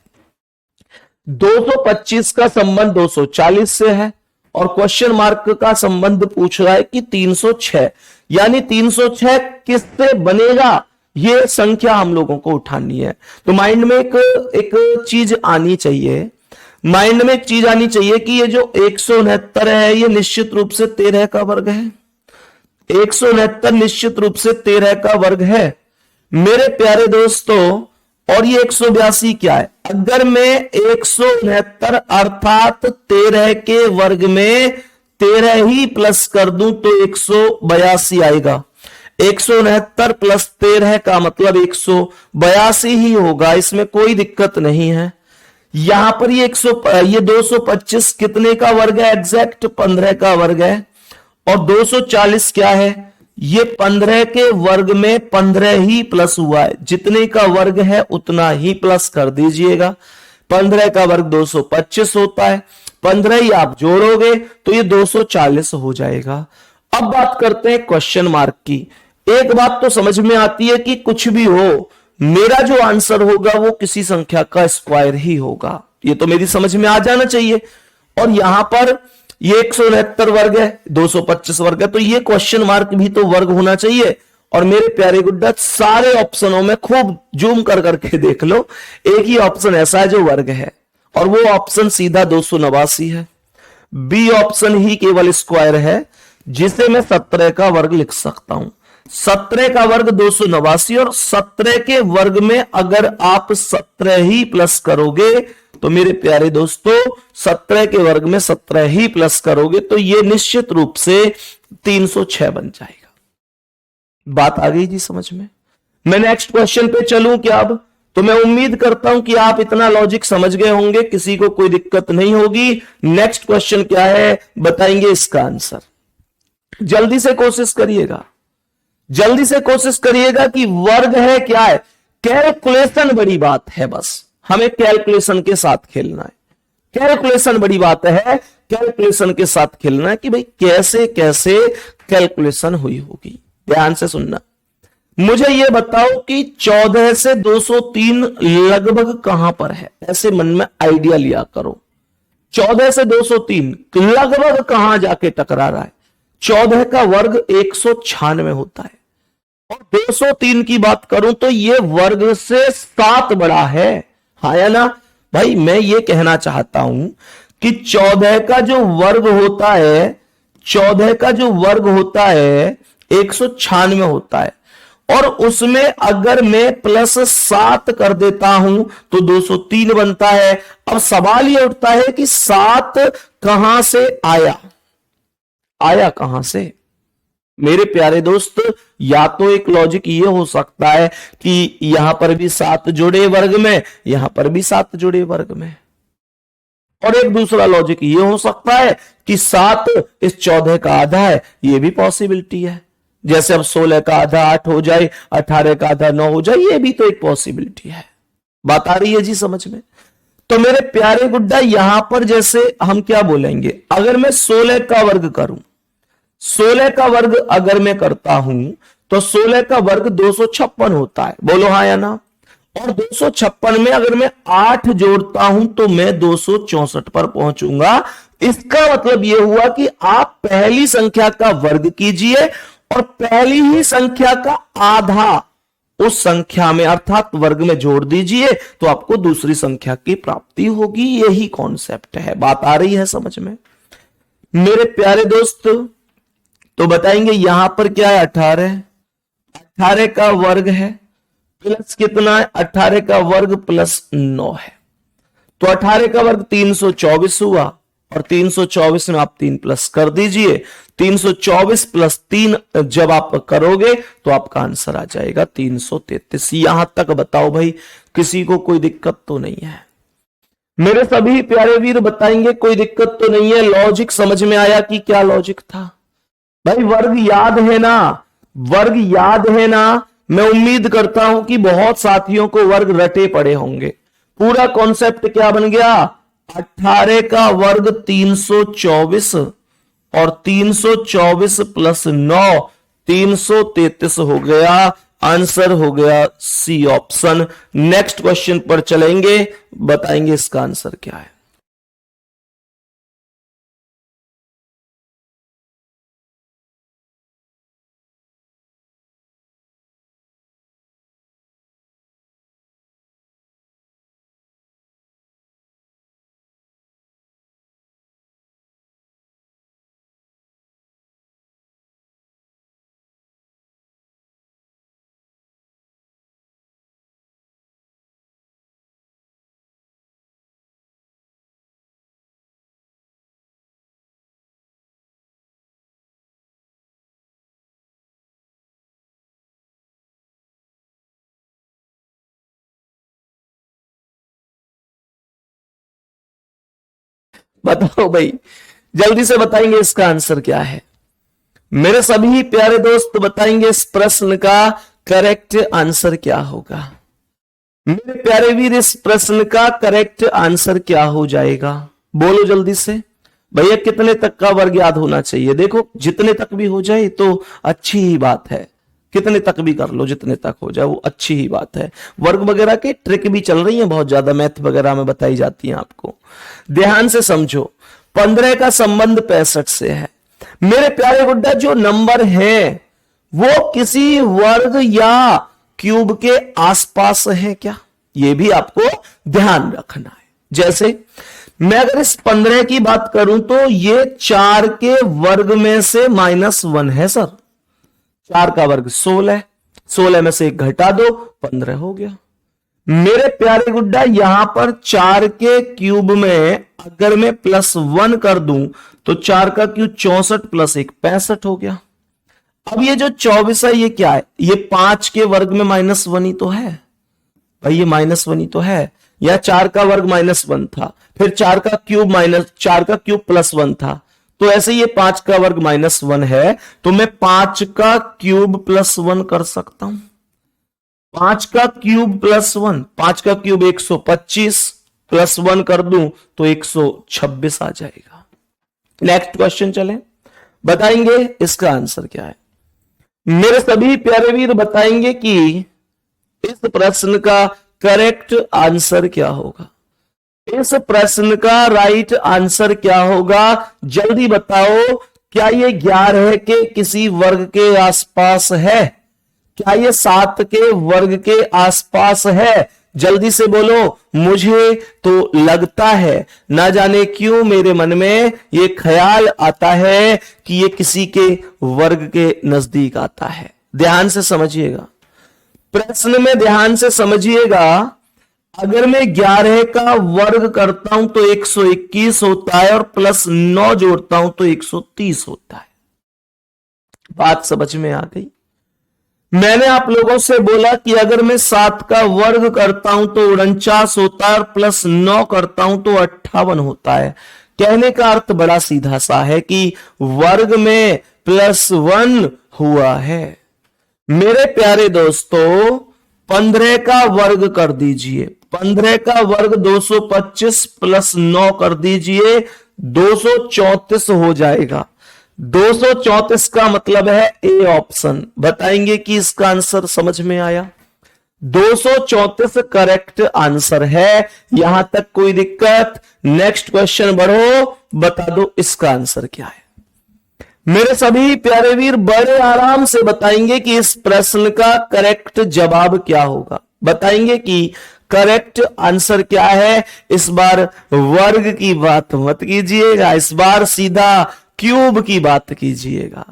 225 का संबंध 240 से है और क्वेश्चन मार्क का संबंध पूछ रहा है कि 306, यानी 306 किससे बनेगा, ये संख्या हम लोगों को उठानी है। तो माइंड में एक चीज आनी चाहिए, माइंड में एक चीज आनी चाहिए कि ये जो 169 है ये निश्चित रूप से 13 का वर्ग है। 169 निश्चित रूप से 13 का वर्ग है मेरे प्यारे दोस्तों। और ये 182 क्या है, अगर मैं 169 अर्थात 13 के वर्ग में 13 ही प्लस कर दूं तो 182 आएगा। 169 प्लस 13 का मतलब 182 ही होगा, इसमें कोई दिक्कत नहीं है। यहां पर ये 225 कितने का वर्ग है? एग्जैक्ट 15 का वर्ग है। और 240 क्या है? ये 15 के वर्ग में 15 ही प्लस हुआ है, जितने का वर्ग है उतना ही प्लस कर दीजिएगा। 15 का वर्ग 225 होता है, 15 ही आप जोड़ोगे तो ये 240 हो जाएगा। अब बात करते हैं क्वेश्चन मार्क की। एक बात तो समझ में आती है कि कुछ भी हो, मेरा जो आंसर होगा वो किसी संख्या का स्क्वायर ही होगा, ये तो मेरी समझ में आ जाना चाहिए। और यहां पर ये 169 वर्ग है, 225 वर्ग है, तो ये क्वेश्चन मार्क भी तो वर्ग होना चाहिए। और मेरे प्यारे गुड्डा, सारे ऑप्शनों में खूब जूम कर करके देख लो, एक ही ऑप्शन ऐसा है जो वर्ग है, और वो ऑप्शन सीधा 289 है। बी ऑप्शन ही केवल स्क्वायर है, जिसे मैं 17 का वर्ग लिख सकता हूं। 17 का वर्ग 289, और 17 के वर्ग में अगर आप 17 ही प्लस करोगे तो मेरे प्यारे दोस्तों, 17 के वर्ग में 17 ही प्लस करोगे तो ये निश्चित रूप से 306 बन जाएगा। बात आ गई जी समझ में? मैं नेक्स्ट क्वेश्चन पे चलूं क्या अब? तो मैं उम्मीद करता हूं कि आप इतना लॉजिक समझ गए होंगे, किसी को कोई दिक्कत नहीं होगी। नेक्स्ट क्वेश्चन क्या है बताएंगे इसका आंसर। जल्दी से कोशिश करिएगा, जल्दी से कोशिश करिएगा कि वर्ग है क्या है। कैलकुलेशन बड़ी बात है, बस हमें कैलकुलेशन के साथ खेलना है। कैलकुलेशन बड़ी बात है, कैलकुलेशन के साथ खेलना है कि भाई कैसे कैसे कैलकुलेशन हुई होगी। ध्यान से सुनना। मुझे यह बताओ कि 14 से 203 लगभग कहां पर है, ऐसे मन में आइडिया लिया करो। 14 से 203 लगभग कहां जाके टकरा रहा है? 14 का वर्ग 196 होता है, और 203 की बात करूं तो ये वर्ग से 7 बड़ा है। हाँ या ना भाई? मैं ये कहना चाहता हूं कि 14 का जो वर्ग होता है, 14 का जो वर्ग होता है 196 होता है, और उसमें अगर मैं प्लस 7 कर देता हूं तो 203 बनता है। अब सवाल यह उठता है कि 7 कहां से आया? आया कहां से मेरे प्यारे दोस्त? या तो एक लॉजिक ये हो सकता है कि यहां पर भी 7 जुड़े वर्ग में, यहां पर भी 7 जुड़े वर्ग में, और एक दूसरा लॉजिक ये हो सकता है कि 7 इस 14 का आधा है, ये भी पॉसिबिलिटी है। जैसे अब 16 का आधा 8 हो जाए, 18 का आधा 9 हो जाए, ये भी तो एक पॉसिबिलिटी है। बात आ रही है जी समझ में? तो मेरे प्यारे गुड्डा, यहां पर जैसे हम क्या बोलेंगे, अगर मैं 16 का वर्ग करूं, 16 का वर्ग अगर मैं करता हूं तो 16 का वर्ग 256 होता है। बोलो हाँ या ना? और 256 में अगर मैं 8 जोड़ता हूं तो मैं 264 पर पहुंचूंगा। इसका मतलब यह हुआ कि आप पहली संख्या का वर्ग कीजिए और पहली ही संख्या का आधा उस संख्या में अर्थात वर्ग में जोड़ दीजिए, तो आपको दूसरी संख्या की प्राप्ति होगी। यही कॉन्सेप्ट है। बात आ रही है समझ में मेरे प्यारे दोस्त? तो बताएंगे यहां पर क्या है? 18, 18 का वर्ग है प्लस कितना है? 18 का वर्ग प्लस 9 है, तो 18 का वर्ग 324 हुआ, और 324 में आप 3 प्लस कर दीजिए। 324 प्लस 3 जब आप करोगे तो आपका आंसर आ जाएगा 333। यहां तक बताओ भाई, किसी को कोई दिक्कत तो नहीं है? मेरे सभी प्यारे वीर बताएंगे कोई दिक्कत तो नहीं है? लॉजिक समझ में आया कि क्या लॉजिक था? भाई वर्ग याद है ना? वर्ग याद है ना? मैं उम्मीद करता हूं कि बहुत साथियों को वर्ग रटे पड़े होंगे। पूरा कॉन्सेप्ट क्या बन गया? 18 का वर्ग 324, और 324 प्लस 9 333 हो गया। आंसर हो गया सी ऑप्शन। नेक्स्ट क्वेश्चन पर चलेंगे, बताएंगे इसका आंसर क्या है। बताओ भाई, जल्दी से बताएंगे इसका आंसर क्या है। मेरे सभी प्यारे दोस्त बताएंगे इस प्रश्न का करेक्ट आंसर क्या होगा। मेरे प्यारे वीर, इस प्रश्न का करेक्ट आंसर क्या हो जाएगा, बोलो जल्दी से। भैया कितने तक का वर्ग याद होना चाहिए? देखो जितने तक भी हो जाए तो अच्छी ही बात है, कितने तक भी कर लो, जितने तक हो जाए वो अच्छी ही बात है। वर्ग वगैरह के ट्रिक भी चल रही है बहुत ज्यादा, मैथ वगैरह में बताई जाती है आपको। ध्यान से समझो, 15 का संबंध 65 से है। मेरे प्यारे गुड्डा, जो नंबर है वो किसी वर्ग या क्यूब के आसपास है क्या, ये भी आपको ध्यान रखना है। जैसे मैं अगर इस 15 की बात करूं तो ये 4 के वर्ग में से -1 है सर। 4 का वर्ग 16 है, 16 में से 1 घटा दो, 15 हो गया। मेरे प्यारे गुड्डा, यहां पर 4 के क्यूब में अगर मैं +1 कर दूं तो 4 का क्यूब 64 + 1 65 हो गया। अब ये जो 24 है ये क्या है? ये 5 के वर्ग में -1 ही तो है भाई, ये -1 ही तो है। या 4 का वर्ग -1 था, फिर 4 का क्यूब +1 था, तो ऐसे ये 5 का वर्ग -1 है, तो मैं 5 का क्यूब +1 कर सकता हूं। 5 का क्यूब +1, 5 का क्यूब 125, +1 कर दूं तो 126 आ जाएगा। नेक्स्ट क्वेश्चन चलें, बताएंगे इसका आंसर क्या है। मेरे सभी प्यारे वीर बताएंगे कि इस प्रश्न का करेक्ट आंसर क्या होगा। इस प्रश्न का राइट आंसर क्या होगा, जल्दी बताओ। क्या ये 11 के किसी वर्ग के आसपास है? क्या ये 7 के वर्ग के आसपास है? जल्दी से बोलो। मुझे तो लगता है, ना जाने क्यों मेरे मन में ये ख्याल आता है कि ये किसी के वर्ग के नजदीक आता है। ध्यान से समझिएगा, प्रश्न में ध्यान से समझिएगा। अगर मैं 11 का वर्ग करता हूं तो 121 होता है, और +9 जोड़ता हूं तो 130 होता है। बात समझ में आ गई? मैंने आप लोगों से बोला कि अगर मैं 7 का वर्ग करता हूं तो 49 होता है, और +9 करता हूं तो 58 होता है। कहने का अर्थ बड़ा सीधा सा है कि वर्ग में +1 हुआ है। मेरे प्यारे दोस्तों, 15 का वर्ग कर दीजिए, 15 का वर्ग 225 +9 कर दीजिए, 234 हो जाएगा। 234 का मतलब है ए ऑप्शन। बताएंगे कि इसका आंसर समझ में आया। 234 करेक्ट आंसर है, यहां तक कोई दिक्कत? नेक्स्ट क्वेश्चन बढ़ो, बता दो इसका आंसर क्या है। मेरे सभी प्यारे वीर बड़े आराम से बताएंगे कि इस प्रश्न का करेक्ट जवाब क्या होगा। बताएंगे कि करेक्ट आंसर क्या है। इस बार वर्ग की बात मत कीजिएगा, इस बार सीधा क्यूब की बात कीजिएगा।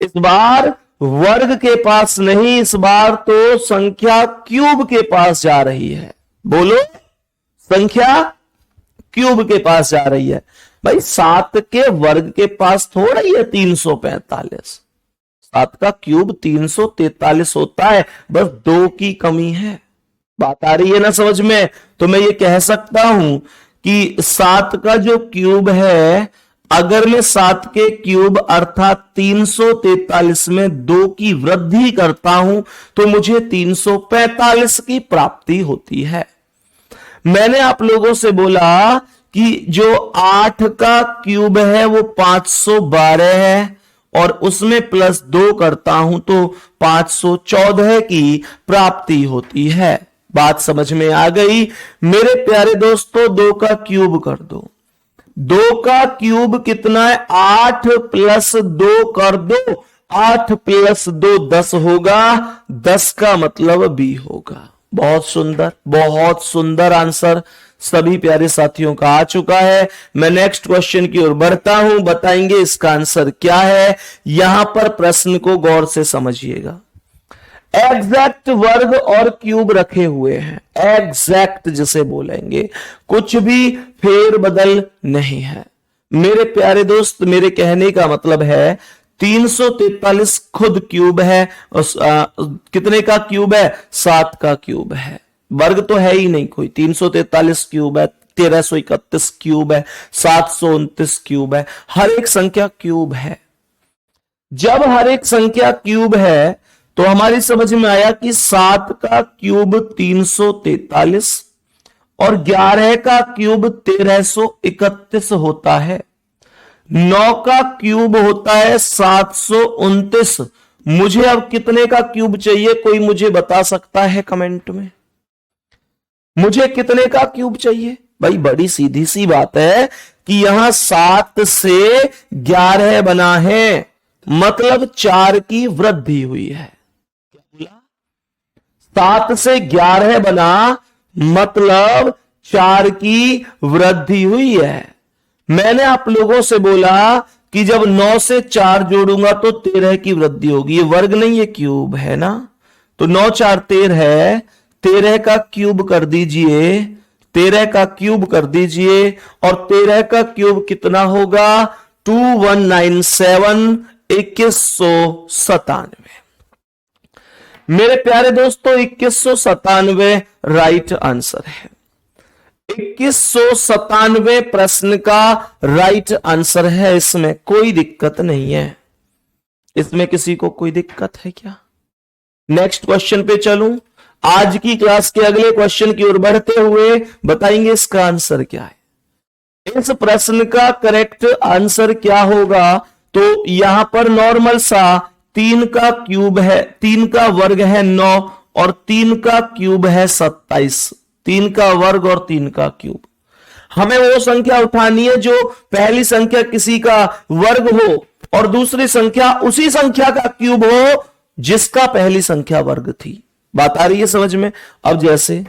इस बार वर्ग के पास नहीं, इस बार तो संख्या क्यूब के पास जा रही है। बोलो, संख्या क्यूब के पास जा रही है। भाई 7 के वर्ग के पास थोड़ा ही है 345, 7 का क्यूब 343 होता है, बस 2 की कमी है। बात आ रही है ना समझ में? तो मैं ये कह सकता हूं कि 7 का जो क्यूब है, अगर मैं 7 के क्यूब अर्थात 343 में 2 की वृद्धि करता हूं तो मुझे 345 की प्राप्ति होती है। मैंने आप लोगों से बोला कि जो 8 का क्यूब है वो 512 है, और उसमें +2 करता हूं तो 514 की प्राप्ति होती है। बात समझ में आ गई? मेरे प्यारे दोस्तों, 2 का क्यूब कर दो। 2 का क्यूब कितना है? 8 + 2 कर दो, 8 + 2 10 होगा, 10 का मतलब B होगा। बहुत सुंदर, बहुत सुंदर आंसर सभी प्यारे साथियों का आ चुका है। मैं नेक्स्ट क्वेश्चन की ओर बढ़ता हूं, बताएंगे इसका आंसर क्या है। यहां पर प्रश्न को गौर से समझिएगा। एग्जैक्ट वर्ग और क्यूब रखे हुए हैं, एग्जैक्ट जिसे बोलेंगे, कुछ भी फेर बदल नहीं है। मेरे प्यारे दोस्त, मेरे कहने का मतलब है 343 खुद क्यूब है, कितने का क्यूब है? 7 का क्यूब है। वर्ग तो है ही नहीं कोई, 343 क्यूब है, 1331 क्यूब है, 729 क्यूब है, हर एक संख्या क्यूब है। जब हर एक संख्या क्यूब है तो हमारी समझ में आया कि 7 का क्यूब 343 और 11 का क्यूब 1331 होता है। 9 का क्यूब होता है 729। मुझे अब कितने का क्यूब चाहिए, कोई मुझे बता सकता है कमेंट में? मुझे कितने का क्यूब चाहिए? भाई बड़ी सीधी सी बात है कि यहां 7 से 11 बना है, मतलब 4 की वृद्धि हुई है। क्या बोला? 7 से 11 बना मतलब 4 की वृद्धि हुई है। मैंने आप लोगों से बोला कि जब 9 से 4 जोड़ूंगा तो 13 की वृद्धि होगी। ये वर्ग नहीं, ये क्यूब है ना। तो 9 4 13 है, 13 का क्यूब कर दीजिए, 13 का क्यूब कर दीजिए, और 13 का क्यूब कितना होगा? 2197, 2197। मेरे प्यारे दोस्तों 2197 राइट आंसर है। 2197 प्रश्न का राइट आंसर है। इसमें कोई दिक्कत नहीं है। इसमें किसी को कोई दिक्कत है क्या? नेक्स्ट क्वेश्चन पे चलूं। आज की क्लास के अगले क्वेश्चन की ओर बढ़ते हुए बताएंगे इसका आंसर क्या है। इस प्रश्न का करेक्ट आंसर क्या होगा? तो यहां पर नॉर्मल सा 3 का क्यूब है, 3 का वर्ग है 9 और 3 का क्यूब है 27। 3 का वर्ग और 3 का क्यूब। हमें वो संख्या उठानी है जो पहली संख्या किसी का वर्ग हो और दूसरी संख्या उसी संख्या का क्यूब हो जिसका पहली संख्या वर्ग थी। बात आ रही है समझ में? अब जैसे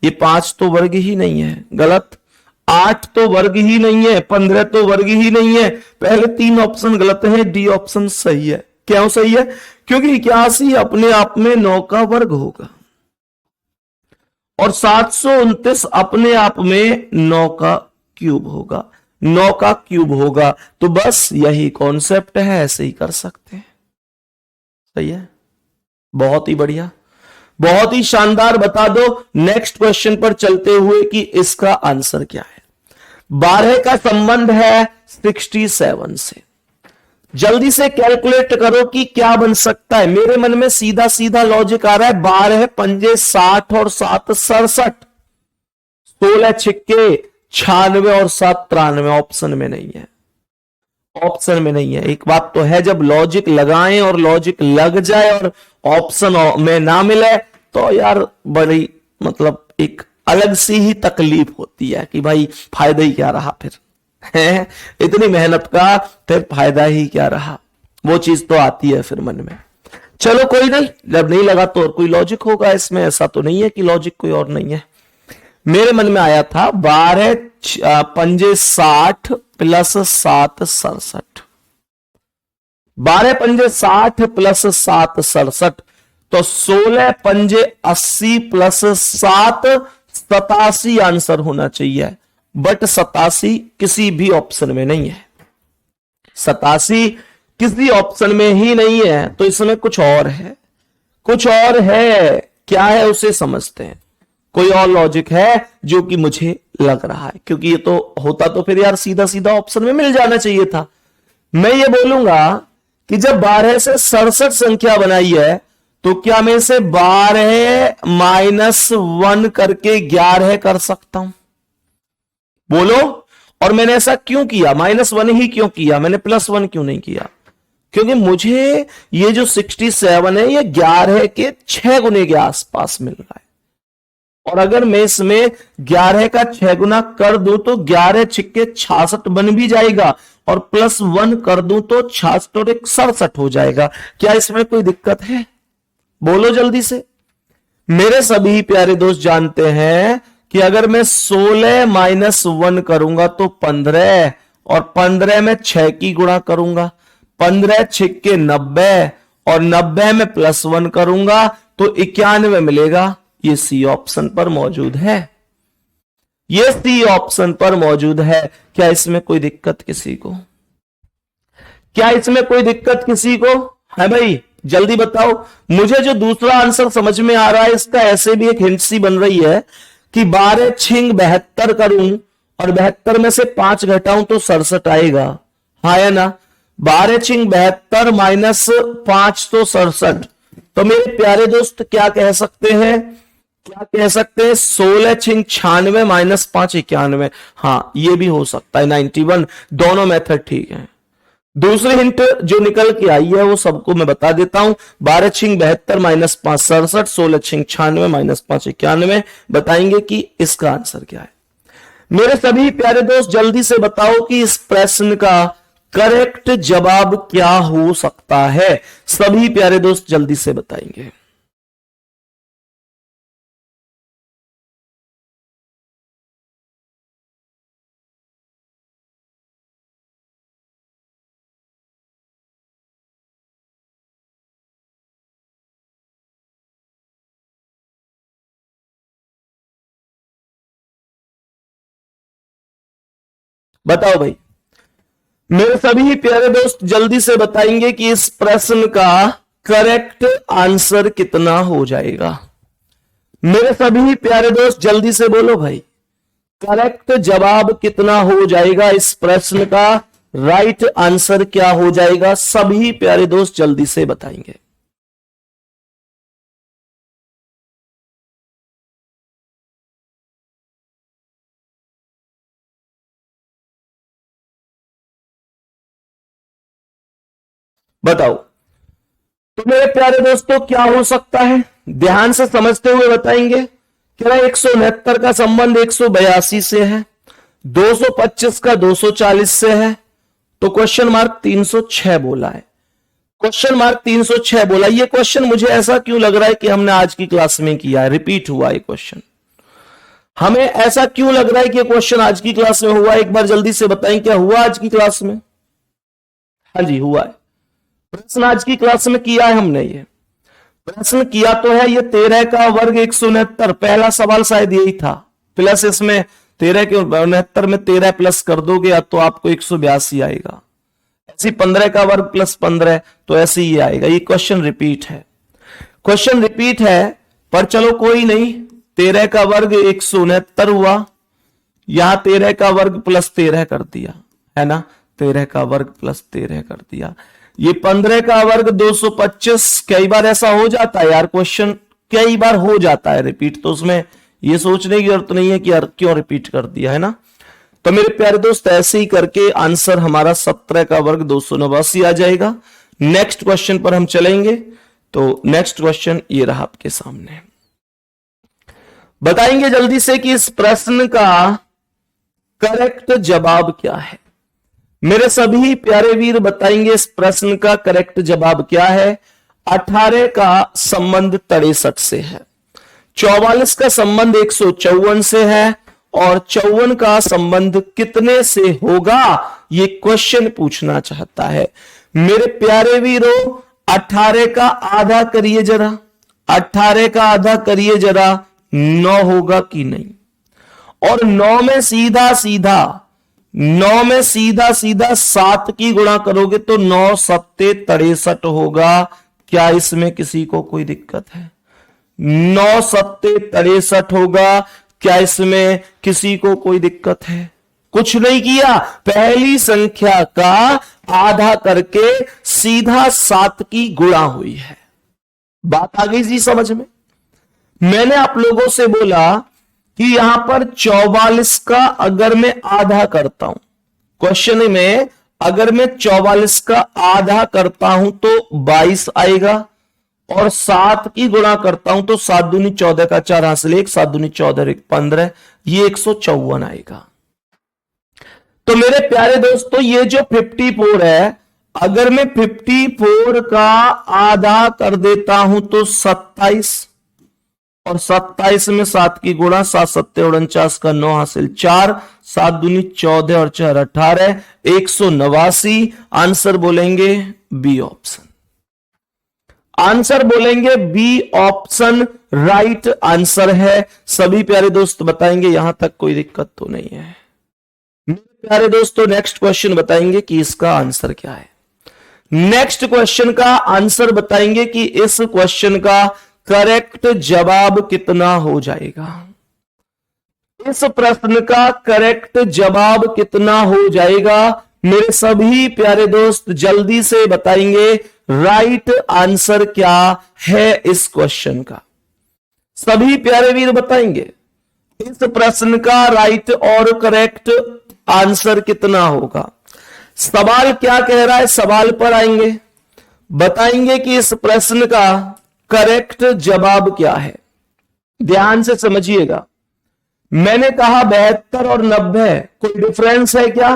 ये 5 तो वर्ग ही नहीं है, गलत। 8 तो वर्ग ही नहीं है, 15 तो वर्ग ही नहीं है। पहले 3 ऑप्शन गलत है, डी ऑप्शन सही है। क्यों सही है? क्योंकि 81 अपने आप में 9 का वर्ग होगा और 729 अपने आप में 9 का क्यूब होगा, 9 का क्यूब होगा। तो बस यही कॉन्सेप्ट है, ऐसे ही कर सकते हैं। सही है, बहुत ही बढ़िया, बहुत ही शानदार। बता दो नेक्स्ट क्वेश्चन पर चलते हुए कि इसका आंसर क्या है। 12 का संबंध है 67 से। जल्दी से कैलकुलेट करो कि क्या बन सकता है। मेरे मन में सीधा सीधा लॉजिक आ रहा है। 12 पंजे 60 और 7 67, 16 छिक्के 96 और 7 93। ऑप्शन में नहीं है, ऑप्शन में नहीं है। एक बात तो है, जब लॉजिक लगाएं और लॉजिक लग जाए और ऑप्शन में ना मिले तो यार बड़ी मतलब एक अलग सी ही तकलीफ होती है कि भाई फायदा ही क्या रहा फिर है, इतनी मेहनत का फिर फायदा ही क्या रहा। वो चीज तो आती है फिर मन में। चलो कोई नहीं, जब नहीं लगा तो और कोई लॉजिक होगा इसमें। ऐसा तो नहीं है कि लॉजिक कोई और नहीं है। मेरे मन में आया था 12 पंजे 60 प्लस 7 67। 12 पंजे 60 प्लस 7 67, तो 16 पंजे 80 प्लस 7 87 आंसर होना चाहिए। बट 87 किसी भी ऑप्शन में नहीं है। 87 किसी ऑप्शन में ही नहीं है। तो इसमें कुछ और है, कुछ और है। क्या है उसे समझते हैं। कोई और लॉजिक है जो कि मुझे लग रहा है, क्योंकि ये तो होता तो फिर यार सीधा सीधा ऑप्शन में मिल जाना चाहिए था। मैं ये बोलूंगा कि जब 12 से 67 संख्या बनाई है तो क्या मैं इसे 12 -1 करके 11 कर सकता हूं? बोलो। और मैंने ऐसा क्यों किया? -1 ही क्यों किया? मैंने +1 क्यों नहीं किया? क्योंकि मुझे ये जो 67 है ये 11 के 6 गुने के आसपास मिल रहा है। और अगर मैं इसमें 11 का 6 गुना कर दूं तो 11 छिक्के 66 बन भी जाएगा, और +1 कर दूं तो 66 और 67 हो जाएगा। क्या इसमें कोई दिक्कत है? बोलो जल्दी से। मेरे सभी प्यारे दोस्त जानते हैं कि अगर मैं 16 -1 करूंगा तो 15, और 15 में 6 की गुणा करूंगा, 15 छिक्के 90, और 90 में +1 करूंगा तो 91 मिलेगा। ये सी ऑप्शन पर मौजूद है, ये सी ऑप्शन पर मौजूद है। क्या इसमें कोई दिक्कत किसी को? क्या इसमें कोई दिक्कत किसी को है? भाई जल्दी बताओ। मुझे जो दूसरा आंसर समझ में आ रहा है इसका ऐसे भी एक हिंट सी बन रही है कि 12 छिंग 72 करूं और 72 में से 5 घटाऊं तो 67 आएगा, हाँ या ना। 12 छिंग 72 माइनस 5 तो 67। तो मेरे प्यारे दोस्त क्या कह सकते हैं, 16 छिंग 96 माइनस 5 91। हाँ ये भी हो सकता है 91, दोनों मेथड ठीक है। दूसरी हिंट जो निकल के आई है वो सबको मैं बता देता हूं। 12 छिंग 72 माइनस 5 67, 16 छिंग 96 माइनस 5 91। बताएंगे कि इसका आंसर क्या है। मेरे सभी प्यारे दोस्त जल्दी से बताओ कि इस प्रश्न का करेक्ट जवाब क्या हो सकता है। सभी प्यारे दोस्त जल्दी से बताएंगे। बताओ भाई, मेरे सभी प्यारे दोस्त जल्दी से बताएंगे कि इस प्रश्न का करेक्ट आंसर कितना हो जाएगा। मेरे सभी प्यारे दोस्त जल्दी से बोलो भाई, करेक्ट जवाब कितना हो जाएगा इस प्रश्न का, राइट आंसर क्या हो जाएगा। सभी प्यारे दोस्त जल्दी से बताएंगे। बताओ तो मेरे प्यारे दोस्तों क्या हो सकता है, ध्यान से समझते हुए बताएंगे। कह रहा 169 का संबंध 182 से है, 225 का 240 से है, तो क्वेश्चन मार्क 306 बोला है। क्वेश्चन मार्क 306 बोला। ये क्वेश्चन मुझे ऐसा क्यों लग रहा है कि हमने आज की क्लास में किया है, रिपीट हुआ है क्वेश्चन। हमें ऐसा क्यों लग रहा है कि क्वेश्चन आज की क्लास में हुआ है, एक बार जल्दी से बताएं क्या हुआ आज की क्लास में। हाँ जी हुआ है, प्रश्न आज की क्लास में किया है हमने। ये प्रश्न किया तो है, ये 13 का वर्ग 169, पहला सवाल शायद यही था, प्लस इसमें 13 के 69 में 13 प्लस कर दोगे तो आपको 182 आएगा। ऐसी 15 का वर्ग प्लस 15 तो ऐसे ही आएगा। ये क्वेश्चन रिपीट है, क्वेश्चन रिपीट है, पर चलो कोई नहीं। 13 का वर्ग 169 हुआ, यहां 13 का वर्ग प्लस 13 कर दिया है ना, 13 का वर्ग प्लस 13 कर दिया। ये 15 का वर्ग 225। कई बार ऐसा हो जाता है यार, क्वेश्चन कई बार हो जाता है रिपीट, तो उसमें ये सोचने की जरूरत नहीं है कि यार क्यों रिपीट कर दिया, है ना। तो मेरे प्यारे दोस्त ऐसे ही करके आंसर हमारा 17 का वर्ग 289 आ जाएगा। नेक्स्ट क्वेश्चन पर हम चलेंगे। तो नेक्स्ट क्वेश्चन ये रहा आपके सामने। बताएंगे जल्दी से कि इस प्रश्न का करेक्ट जवाब क्या है। मेरे सभी प्यारे वीर बताएंगे इस प्रश्न का करेक्ट जवाब क्या है। 18 का संबंध 63 से है, 44 का संबंध 154 से है, और 54 का संबंध कितने से होगा, ये क्वेश्चन पूछना चाहता है। मेरे प्यारे वीरों 18 का आधा करिए जरा, 18 का आधा करिए जरा, 9 होगा कि नहीं। और 9 में सीधा सीधा 7 की गुणा करोगे तो 9 सत्ते 63 होगा। क्या इसमें किसी को कोई दिक्कत है? 9 सत्ते 63 होगा, क्या इसमें किसी को कोई दिक्कत है? कुछ नहीं किया, पहली संख्या का आधा करके सीधा 7 की गुणा हुई है। बात आ गई जी समझ में। मैंने आप लोगों से बोला कि यहां पर 44 का अगर मैं आधा करता हूं, क्वेश्चन में अगर मैं 44 का आधा करता हूं तो 22 आएगा, और 7 की गुणा करता हूं तो 7 दूनी 14 का 4 हासिल 1, 7 दूनी 14 1 15, ये 154 आएगा। तो मेरे प्यारे दोस्तों ये जो 54 है, अगर मैं 54 का आधा कर देता हूं तो 27, और 27 में 7 की गुणा, 7 सत्ते 49 का 9 हासिल 4, 7 दूनी 14 और 4 18, 189। आंसर बोलेंगे बी ऑप्शन, आंसर बोलेंगे बी ऑप्शन राइट आंसर है। सभी प्यारे दोस्त बताएंगे, यहां तक कोई दिक्कत तो नहीं है। मेरे प्यारे दोस्तों नेक्स्ट क्वेश्चन बताएंगे कि इसका आंसर क्या है। नेक्स्ट क्वेश्चन का आंसर बताएंगे कि इस क्वेश्चन का करेक्ट जवाब कितना हो जाएगा। इस प्रश्न का करेक्ट जवाब कितना हो जाएगा? मेरे सभी प्यारे दोस्त जल्दी से बताएंगे राइट आंसर क्या है इस क्वेश्चन का। सभी प्यारे वीर बताएंगे इस प्रश्न का राइट और करेक्ट आंसर कितना होगा। सवाल क्या कह रहा है, सवाल पर आएंगे, बताएंगे कि इस प्रश्न का करेक्ट जवाब क्या है। ध्यान से समझिएगा, मैंने कहा 72 और 90 कोई डिफरेंस है क्या?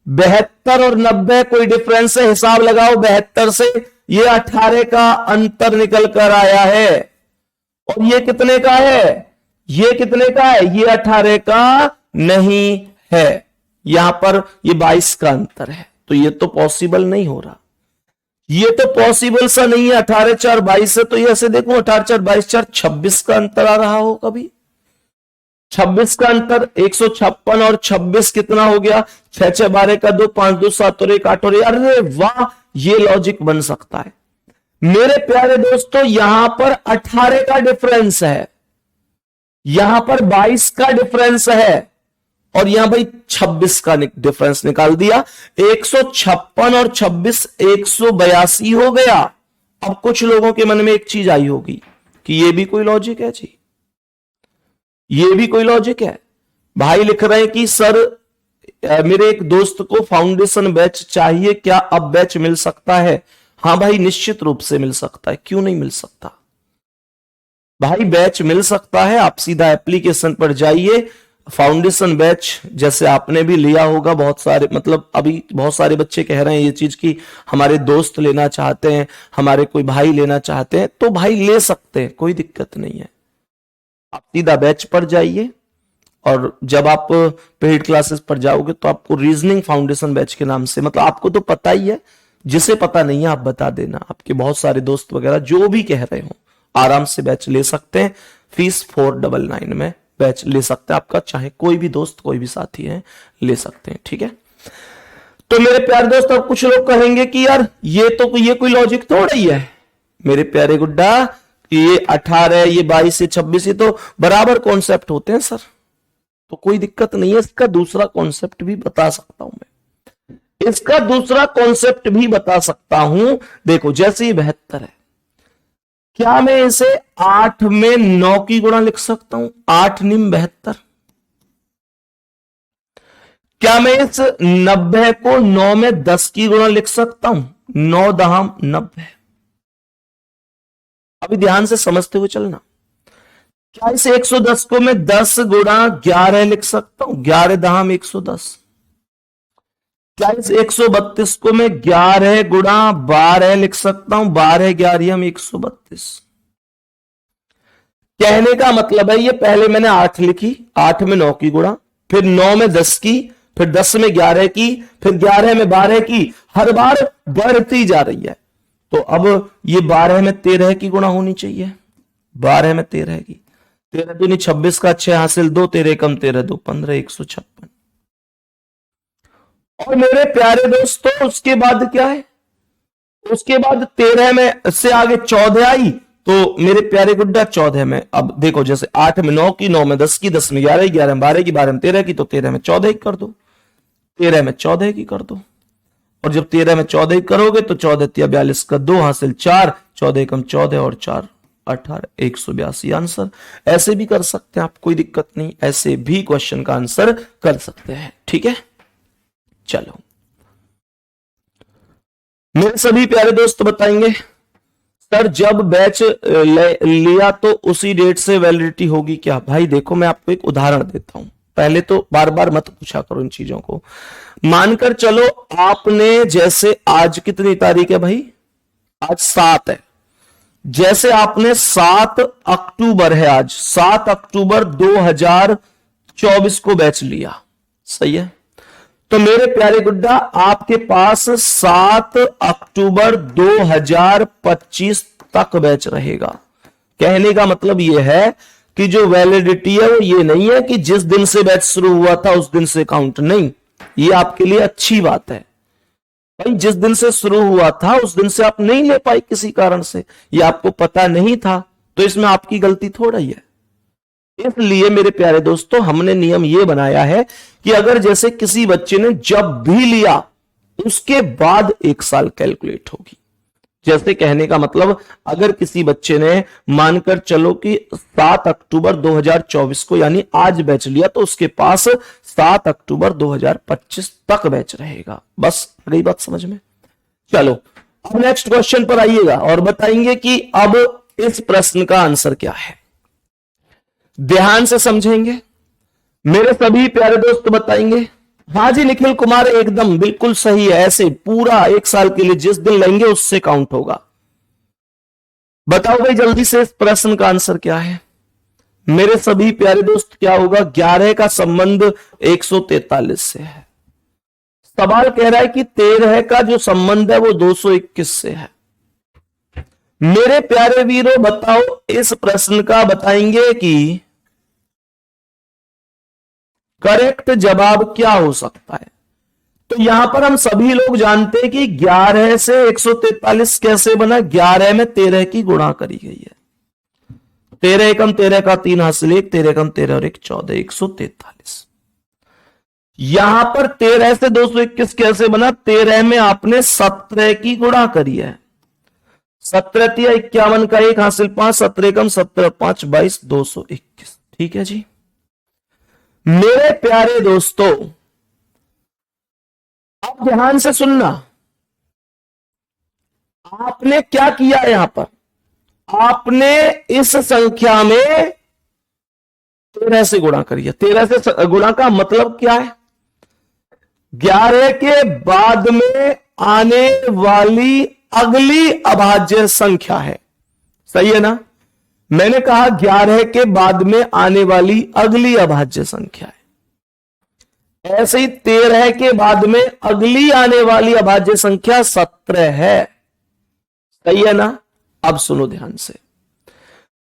72 और 90 कोई डिफरेंस है? हिसाब लगाओ, 72 से ये 18 का अंतर निकल कर आया है और ये कितने का है? ये कितने का है? ये 18 का नहीं है, यहां पर ये 22 का अंतर है, तो ये तो पॉसिबल नहीं हो रहा, ये तो पॉसिबल सा नहीं है। 18 4 22 है, तो ये ऐसे देखो 18 4 22 4 26 का अंतर आ रहा हो कभी, 26 का अंतर। 156 और 26 कितना हो गया? 6 6 12 का 2 5 2 7 और 1 8 और, अरे वाह, ये लॉजिक बन सकता है। मेरे प्यारे दोस्तों यहां पर 18 का डिफरेंस है, यहां पर 22 का डिफरेंस है और यहां भाई 26 का डिफरेंस निकाल दिया। 156 और 26 182 हो गया। अब कुछ लोगों के मन में एक चीज आई होगी कि ये भी कोई लॉजिक है जी, ये भी कोई लॉजिक है। भाई लिख रहे हैं कि सर मेरे एक दोस्त को फाउंडेशन बैच चाहिए, क्या अब बैच मिल सकता है? हाँ भाई निश्चित रूप से मिल सकता है, क्यों नहीं मिल सकता भाई, बैच मिल सकता है। आप सीधा एप्लीकेशन पर जाइए, फाउंडेशन बैच जैसे आपने भी लिया होगा, बहुत सारे मतलब अभी बहुत सारे बच्चे कह रहे हैं ये चीज कि हमारे दोस्त लेना चाहते हैं, हमारे कोई भाई लेना चाहते हैं, तो भाई ले सकते हैं, कोई दिक्कत नहीं है। आप सीधा बैच पर जाइए और जब आप पेड क्लासेस पर जाओगे तो आपको रीजनिंग फाउंडेशन बैच के नाम से, मतलब आपको तो पता ही है, जिसे पता नहीं है आप बता देना, आपके बहुत सारे दोस्त वगैरह जो भी कह रहे हो आराम से बैच ले सकते हैं। फीस 499 में बैच ले सकते हैं, आपका चाहे कोई भी दोस्त कोई भी साथी है ले सकते हैं, ठीक है। तो मेरे प्यारे दोस्त अब कुछ लोग कहेंगे कि यार ये कोई लॉजिक थोड़ा ही है मेरे प्यारे गुड्डा, ये 18 ये 22 ये 26 ये तो बराबर कॉन्सेप्ट होते हैं सर, तो कोई दिक्कत नहीं है। इसका दूसरा कॉन्सेप्ट भी बता सकता हूं मैं, इसका दूसरा कॉन्सेप्ट भी बता सकता हूं। देखो जैसे ये 72 है, क्या मैं इसे 8 में 9 की गुणा लिख सकता हूं? 8 निम 72। क्या मैं इस 90 को 9 में 10 की गुणा लिख सकता हूं? 9 दहाम 90। अभी ध्यान से समझते हुए चलना। क्या इस 110 को मैं 10 गुणा 11 लिख सकता हूं? 11 दहाम 110। क्या इस 132 को मैं 11 गुणा 12 लिख सकता हूं? 12 11 हम 132। कहने का मतलब है ये पहले मैंने 8 लिखी, 8 में 9 की गुणा, फिर 9 में 10 की, फिर 10 में 11 की, फिर 11 में 12 की, हर बार बढ़ती जा रही है। तो अब ये 12 में 13 की गुणा होनी चाहिए, 12 में 13 की, 13 दूनी 26 का 6 हासिल 2, 13 कम 13 2 15 156। और मेरे प्यारे दोस्तों उसके बाद क्या है? उसके बाद 13 में से आगे 14 आई, तो मेरे प्यारे गुड्डा 14 में अब देखो जैसे 8 में 9 की, 9 में 10 की, 10 में 11 की, 11 में 12 की, 12 में 13 की, तो 13 में 14 की कर दो, 13 में 14 की कर दो। और जब 13 में 14 करोगे तो 14 तिया 42 का 2 हासिल 4, 14 कम 14 और 4 18 182 आंसर। ऐसे भी कर सकते हैं आप, कोई दिक्कत नहीं, ऐसे भी क्वेश्चन का आंसर कर सकते हैं, ठीक है। चलो मेरे सभी प्यारे दोस्त बताएंगे सर जब बैच लिया तो उसी डेट से वैलिडिटी होगी क्या? भाई देखो मैं आपको एक उदाहरण देता हूं, पहले तो बार बार मत पूछा करो इन चीजों को। मानकर चलो आपने जैसे आज कितनी तारीख है भाई? आज 7 है। जैसे आपने 7 अक्टूबर है, आज 7 अक्टूबर 2024 को बैच लिया, सही है। तो मेरे प्यारे गुड्डा आपके पास 7 अक्टूबर 2025 तक बैच रहेगा। कहने का मतलब यह है कि जो वैलिडिटी है वो ये नहीं है कि जिस दिन से बैच शुरू हुआ था उस दिन से काउंट, नहीं, ये आपके लिए अच्छी बात है भाई। जिस दिन से शुरू हुआ था उस दिन से आप नहीं ले पाए किसी कारण से, ये आपको पता नहीं था, तो इसमें आपकी गलती थोड़ा ही है। इसलिए मेरे प्यारे दोस्तों हमने नियम यह बनाया है कि अगर जैसे किसी बच्चे ने जब भी लिया उसके बाद 1 साल कैलकुलेट होगी। जैसे कहने का मतलब, अगर किसी बच्चे ने मानकर चलो कि 7 अक्टूबर 2024 को यानी आज बैच लिया, तो उसके पास 7 अक्टूबर 2025 तक बैच रहेगा। बस गई बात समझ में। चलो अब नेक्स्ट क्वेश्चन पर आइएगा और बताएंगे कि अब इस प्रश्न का आंसर क्या है। ध्यान से समझेंगे मेरे सभी प्यारे दोस्त, बताएंगे। हाँ जी निखिल कुमार, एकदम बिल्कुल सही है। ऐसे पूरा 1 साल के लिए जिस दिन लेंगे उससे काउंट होगा। बताओ भाई जल्दी से इस प्रश्न का आंसर क्या है मेरे सभी प्यारे दोस्त। क्या होगा? 11 का संबंध 143 से है। सवाल कह रहा है कि 13 का जो संबंध है वो 221 से है। मेरे प्यारे वीरों बताओ इस प्रश्न का बताएंगे कि करेक्ट जवाब क्या हो सकता है। तो यहां पर हम सभी लोग जानते हैं कि 11 से 143 कैसे बना। 11 में 13 की गुणा करी गई है। 13 एकम 13 का 3 हासिल 1, 13 एकम 13 और 1 14, 143। यहां पर 13 से 221 कैसे बना। 13 में आपने 17 की गुणा करी है। 17 तिया 51 का 1 हासिल 5, 17 एकम 17 5 22, 221। ठीक है जी। मेरे प्यारे दोस्तों अब ध्यान से सुनना। आपने क्या किया यहां पर, आपने इस संख्या में 13 से गुणा करिए। 13 से गुणा का मतलब क्या है? 11 के बाद में आने वाली अगली अभाज्य संख्या है। सही है ना? मैंने कहा 11 के बाद में आने वाली अगली अभाज्य संख्या है। ऐसे ही 13 के बाद में अगली आने वाली अभाज्य संख्या 17 है। सही है ना? अब सुनो ध्यान से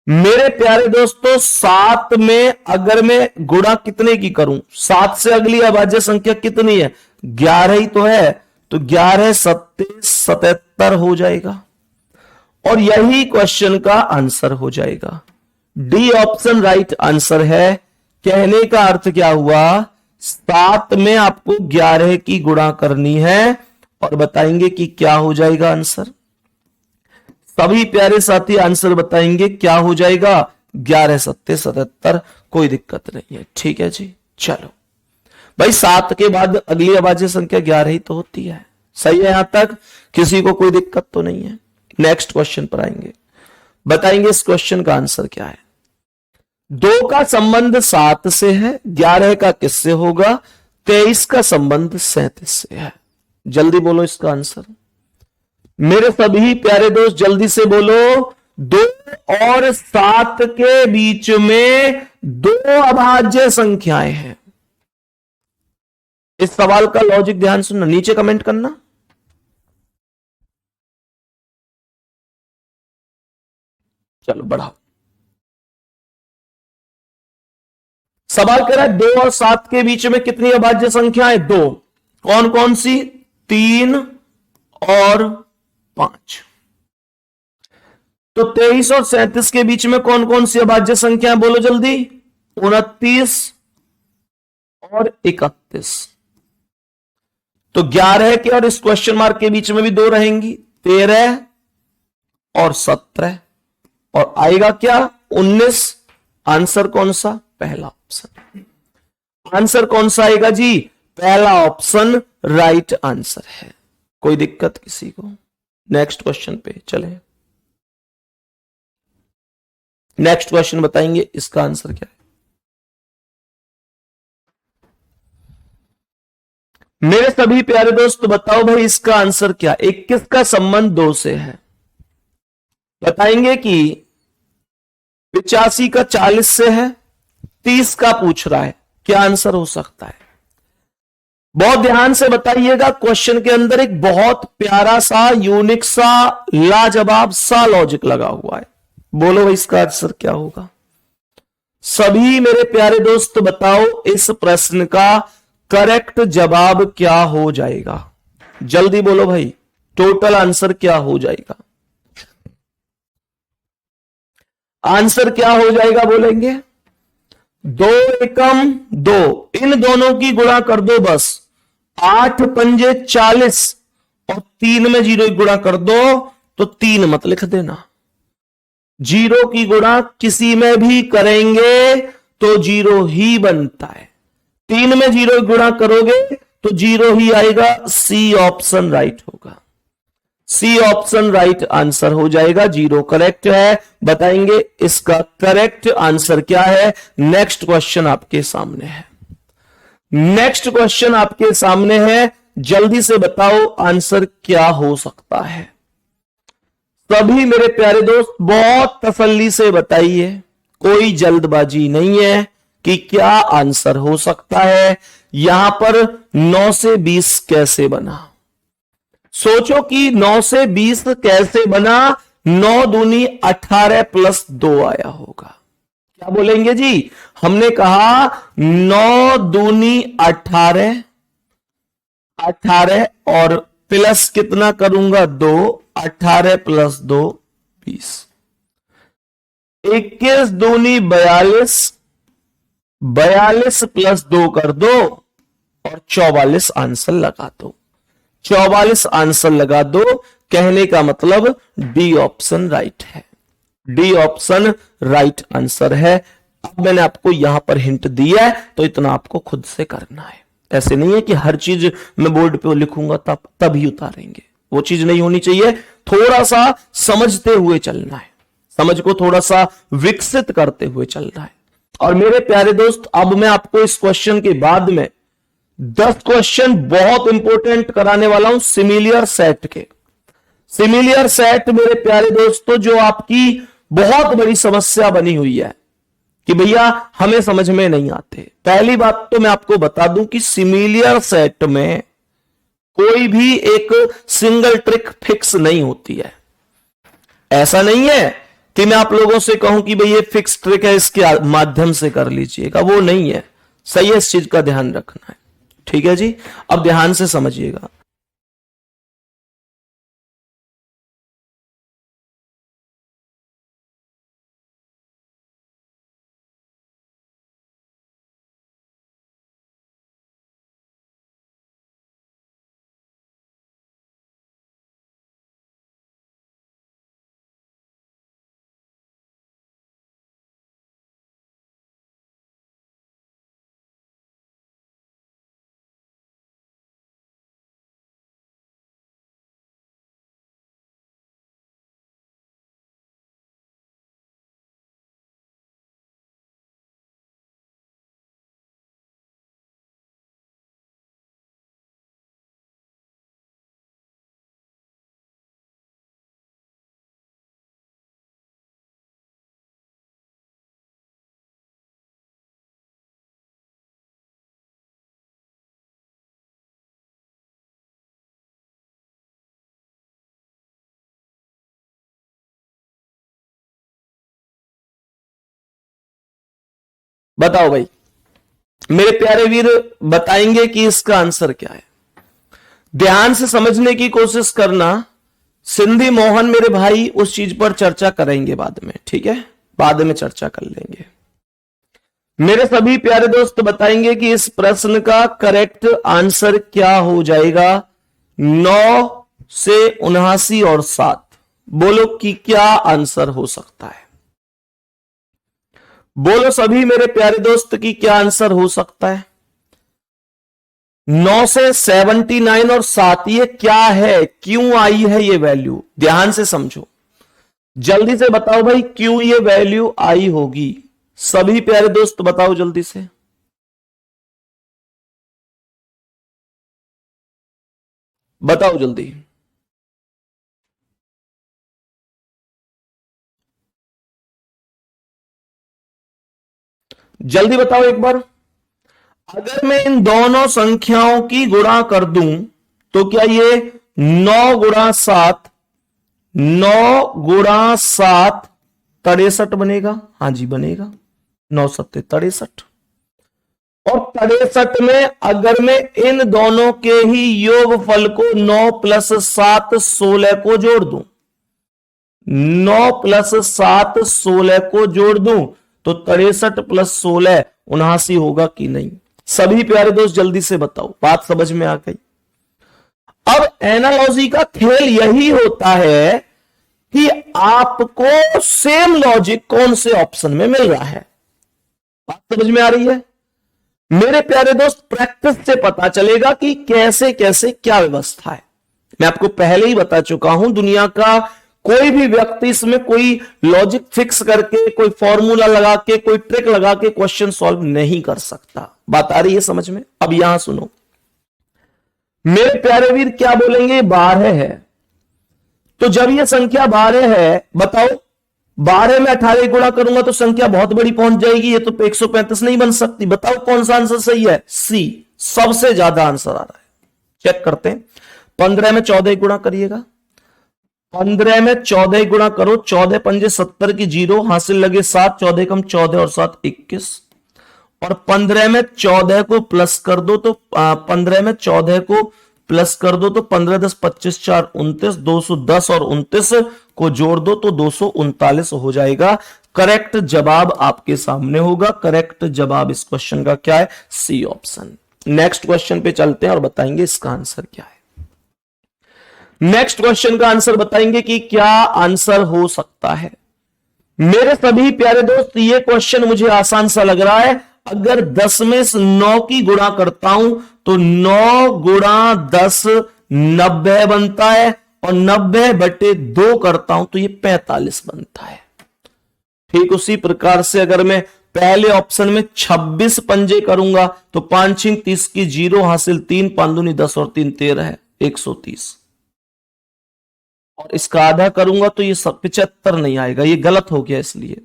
मेरे प्यारे दोस्तों। 7 में अगर मैं गुणा कितने की करूं, 7 से अगली अभाज्य संख्या कितनी है? 11 ही तो है। तो 11 7 77 हो जाएगा और यही क्वेश्चन का आंसर हो जाएगा। डी ऑप्शन राइट आंसर है। कहने का अर्थ क्या हुआ? 7 में आपको 11 की गुणा करनी है और बताएंगे कि क्या हो जाएगा आंसर। सभी प्यारे साथी आंसर बताएंगे क्या हो जाएगा। 11 7 77। कोई दिक्कत नहीं है। ठीक है जी। चलो भाई 7 के बाद अगली अभाज्य संख्या 11 ही तो होती है। सही है? यहां तक किसी को कोई दिक्कत तो नहीं है। नेक्स्ट क्वेश्चन पर आएंगे, बताएंगे इस क्वेश्चन का आंसर क्या है। 2 का संबंध 7 से है, 11 का किससे होगा? 23 का संबंध 37 से है। जल्दी बोलो इसका आंसर। मेरे सभी प्यारे दोस्त जल्दी से बोलो। 2 और 7 के बीच में 2 अभाज्य संख्याएं हैं। इस सवाल का लॉजिक ध्यान सुनना, नीचे कमेंट करना। चलो बढ़ाओ। सवाल कर रहा है 2 और 7 के बीच में कितनी अभाज्य संख्याएं? 2। कौन कौन सी? 3 और 5। तो 23 और 37 के बीच में कौन कौन सी अभाज्य संख्याएं? बोलो जल्दी। 29 और 31। तो 11 के और इस क्वेश्चन मार्क के बीच में भी 2 रहेंगी। 13 और 17 और आएगा क्या? 19। आंसर कौन सा? पहला ऑप्शन। आंसर कौन सा आएगा जी? पहला ऑप्शन राइट आंसर है। कोई दिक्कत किसी को? नेक्स्ट क्वेश्चन पे चले। नेक्स्ट क्वेश्चन बताएंगे इसका आंसर क्या है। मेरे सभी प्यारे दोस्त बताओ भाई इसका आंसर क्या। 21 का संबंध 2 से है। बताएंगे कि 85 का 40 से है। 30 का पूछ रहा है, क्या आंसर हो सकता है? बहुत ध्यान से बताइएगा। क्वेश्चन के अंदर एक बहुत प्यारा सा यूनिक सा लाजवाब सा लॉजिक लगा हुआ है। बोलो भाई इसका आंसर क्या होगा। सभी मेरे प्यारे दोस्त बताओ इस प्रश्न का करेक्ट जवाब क्या हो जाएगा। जल्दी बोलो भाई, टोटल आंसर क्या हो जाएगा। आंसर क्या हो जाएगा बोलेंगे। दो एकम दो, इन दोनों की गुणा कर दो बस। 8 पंजे 40 और 3 में 0 की गुणा कर दो तो 3 मत लिख देना। 0 की गुणा किसी में भी करेंगे तो 0 ही बनता है। 3 में 0 की गुणा करोगे तो 0 ही आएगा। सी ऑप्शन राइट होगा। सी ऑप्शन राइट आंसर हो जाएगा। 0 करेक्ट है। बताएंगे इसका करेक्ट आंसर क्या है। नेक्स्ट क्वेश्चन आपके सामने है। नेक्स्ट क्वेश्चन आपके सामने है। जल्दी से बताओ आंसर क्या हो सकता है। सभी मेरे प्यारे दोस्त बहुत तसल्ली से बताइए, कोई जल्दबाजी नहीं है कि क्या आंसर हो सकता है। यहां पर 9 से 20 कैसे बना। सोचो कि 9 से 20 कैसे बना। 9 दूनी 18 प्लस 2 आया होगा। क्या बोलेंगे जी। हमने कहा 9 दूनी 18 और प्लस कितना करूंगा 2, 18 प्लस 2 20। 21 दूनी 42, 42 प्लस 2 कर दो और 44 आंसर लगा दो। 44 आंसर लगा दो। कहने का मतलब डी ऑप्शन राइट है। डी ऑप्शन राइट आंसर है। अब मैंने आपको यहां पर हिंट दिया है तो इतना आपको खुद से करना है। ऐसे नहीं है कि हर चीज मैं बोर्ड पे लिखूंगा तब ही उतारेंगे, वो चीज नहीं होनी चाहिए। थोड़ा सा समझते हुए चलना है, समझ को थोड़ा सा विकसित करते हुए चलना है। और मेरे प्यारे दोस्त अब मैं आपको इस क्वेश्चन के बाद में 10 क्वेश्चन बहुत इंपॉर्टेंट कराने वाला हूं सिमिलियर सेट के। सिमिलियर सेट मेरे प्यारे दोस्तों जो आपकी बहुत बड़ी समस्या बनी हुई है कि भैया हमें समझ में नहीं आते। पहली बात तो मैं आपको बता दूं कि सिमिलियर सेट में कोई भी एक सिंगल ट्रिक फिक्स नहीं होती है। ऐसा नहीं है कि मैं आप लोगों से कहूं कि भाई ये फिक्स ट्रिक है, इसके माध्यम से कर लीजिएगा, वो नहीं है। सही है, इस चीज का ध्यान रखना है। ठीक है जी। अब ध्यान से समझिएगा। बताओ भाई मेरे प्यारे वीर, बताएंगे कि इसका आंसर क्या है। ध्यान से समझने की कोशिश करना। सिंधी मोहन मेरे भाई उस चीज पर चर्चा करेंगे बाद में, ठीक है, बाद में चर्चा कर लेंगे। मेरे सभी प्यारे दोस्त बताएंगे कि इस प्रश्न का करेक्ट आंसर क्या हो जाएगा। 9 से 79 और 7 बोलो कि क्या आंसर हो सकता है। बोलो सभी मेरे प्यारे दोस्त की क्या आंसर हो सकता है। 9 से 79 और 7 ये क्या है, क्यों आई है ये वैल्यू। ध्यान से समझो, जल्दी से बताओ भाई क्यों ये वैल्यू आई होगी। सभी प्यारे दोस्त बताओ जल्दी से। बताओ जल्दी। जल्दी बताओ एक बार। अगर मैं इन दोनों संख्याओं की गुणा कर दूं तो क्या ये 9 गुणा 7, 9 गुणा 7 63 बनेगा। हाँ जी बनेगा। 9 सत्ते 63। और 63 में अगर मैं इन दोनों के ही योगफल को 9 प्लस 7 16 को जोड़ दूं, 9 प्लस 7 16 को जोड़ दूं तो 63 प्लस 16 79 होगा कि नहीं? सभी प्यारे दोस्त जल्दी से बताओ, बात समझ में आ गई? अब एनालॉजी का खेल यही होता है कि आपको सेम लॉजिक कौन से ऑप्शन में मिल रहा है। बात समझ में आ रही है मेरे प्यारे दोस्त? प्रैक्टिस से पता चलेगा कि कैसे कैसे क्या व्यवस्था है। मैं आपको पहले ही बता चुका हूं, दुनिया का कोई भी व्यक्ति इसमें कोई लॉजिक फिक्स करके, कोई फॉर्मूला लगा के, कोई ट्रिक लगा के क्वेश्चन सॉल्व नहीं कर सकता। बात आ रही है समझ में? अब यहां सुनो मेरे प्यारे वीर, क्या बोलेंगे? 12 है। तो जब ये संख्या 12 है, बताओ 12 में 18 गुणा करूंगा तो संख्या बहुत बड़ी पहुंच जाएगी, ये तो 135 नहीं बन सकती। बताओ कौन सा आंसर सही है? सी, सबसे ज्यादा आंसर आ रहा है। चेक करते हैं। 15 में 14 गुणा करिएगा, 15 में 14 गुणा करो, 14 पंजे 70 की 0, हासिल लगे 7, 14 कम 14 और 7 21, और 15 में 14 को प्लस कर दो तो 15 में 14 को प्लस कर दो तो 15 10 25 4 29, 210 और 29 को जोड़ दो तो 239 हो जाएगा। करेक्ट जवाब आपके सामने होगा। करेक्ट जवाब इस क्वेश्चन का क्या है? C option. नेक्स्ट क्वेश्चन पे चलते हैं और बताएंगे इसका आंसर क्या है। नेक्स्ट क्वेश्चन का आंसर बताएंगे कि क्या आंसर हो सकता है। मेरे सभी प्यारे दोस्त, ये क्वेश्चन मुझे आसान सा लग रहा है। अगर 10 में से 9 की गुणा करता हूं तो 9 गुणा 10 90 बनता है, और 90/2 करता हूं तो ये 45 बनता है। ठीक उसी प्रकार से अगर मैं पहले ऑप्शन में 26 पंजे करूंगा तो 5 6 30 की 0, हासिल 3, 5 दूनी 10 और 3 13 है, 130। और इसका आधा करूंगा तो ये 75 नहीं आएगा, ये गलत हो गया। इसलिए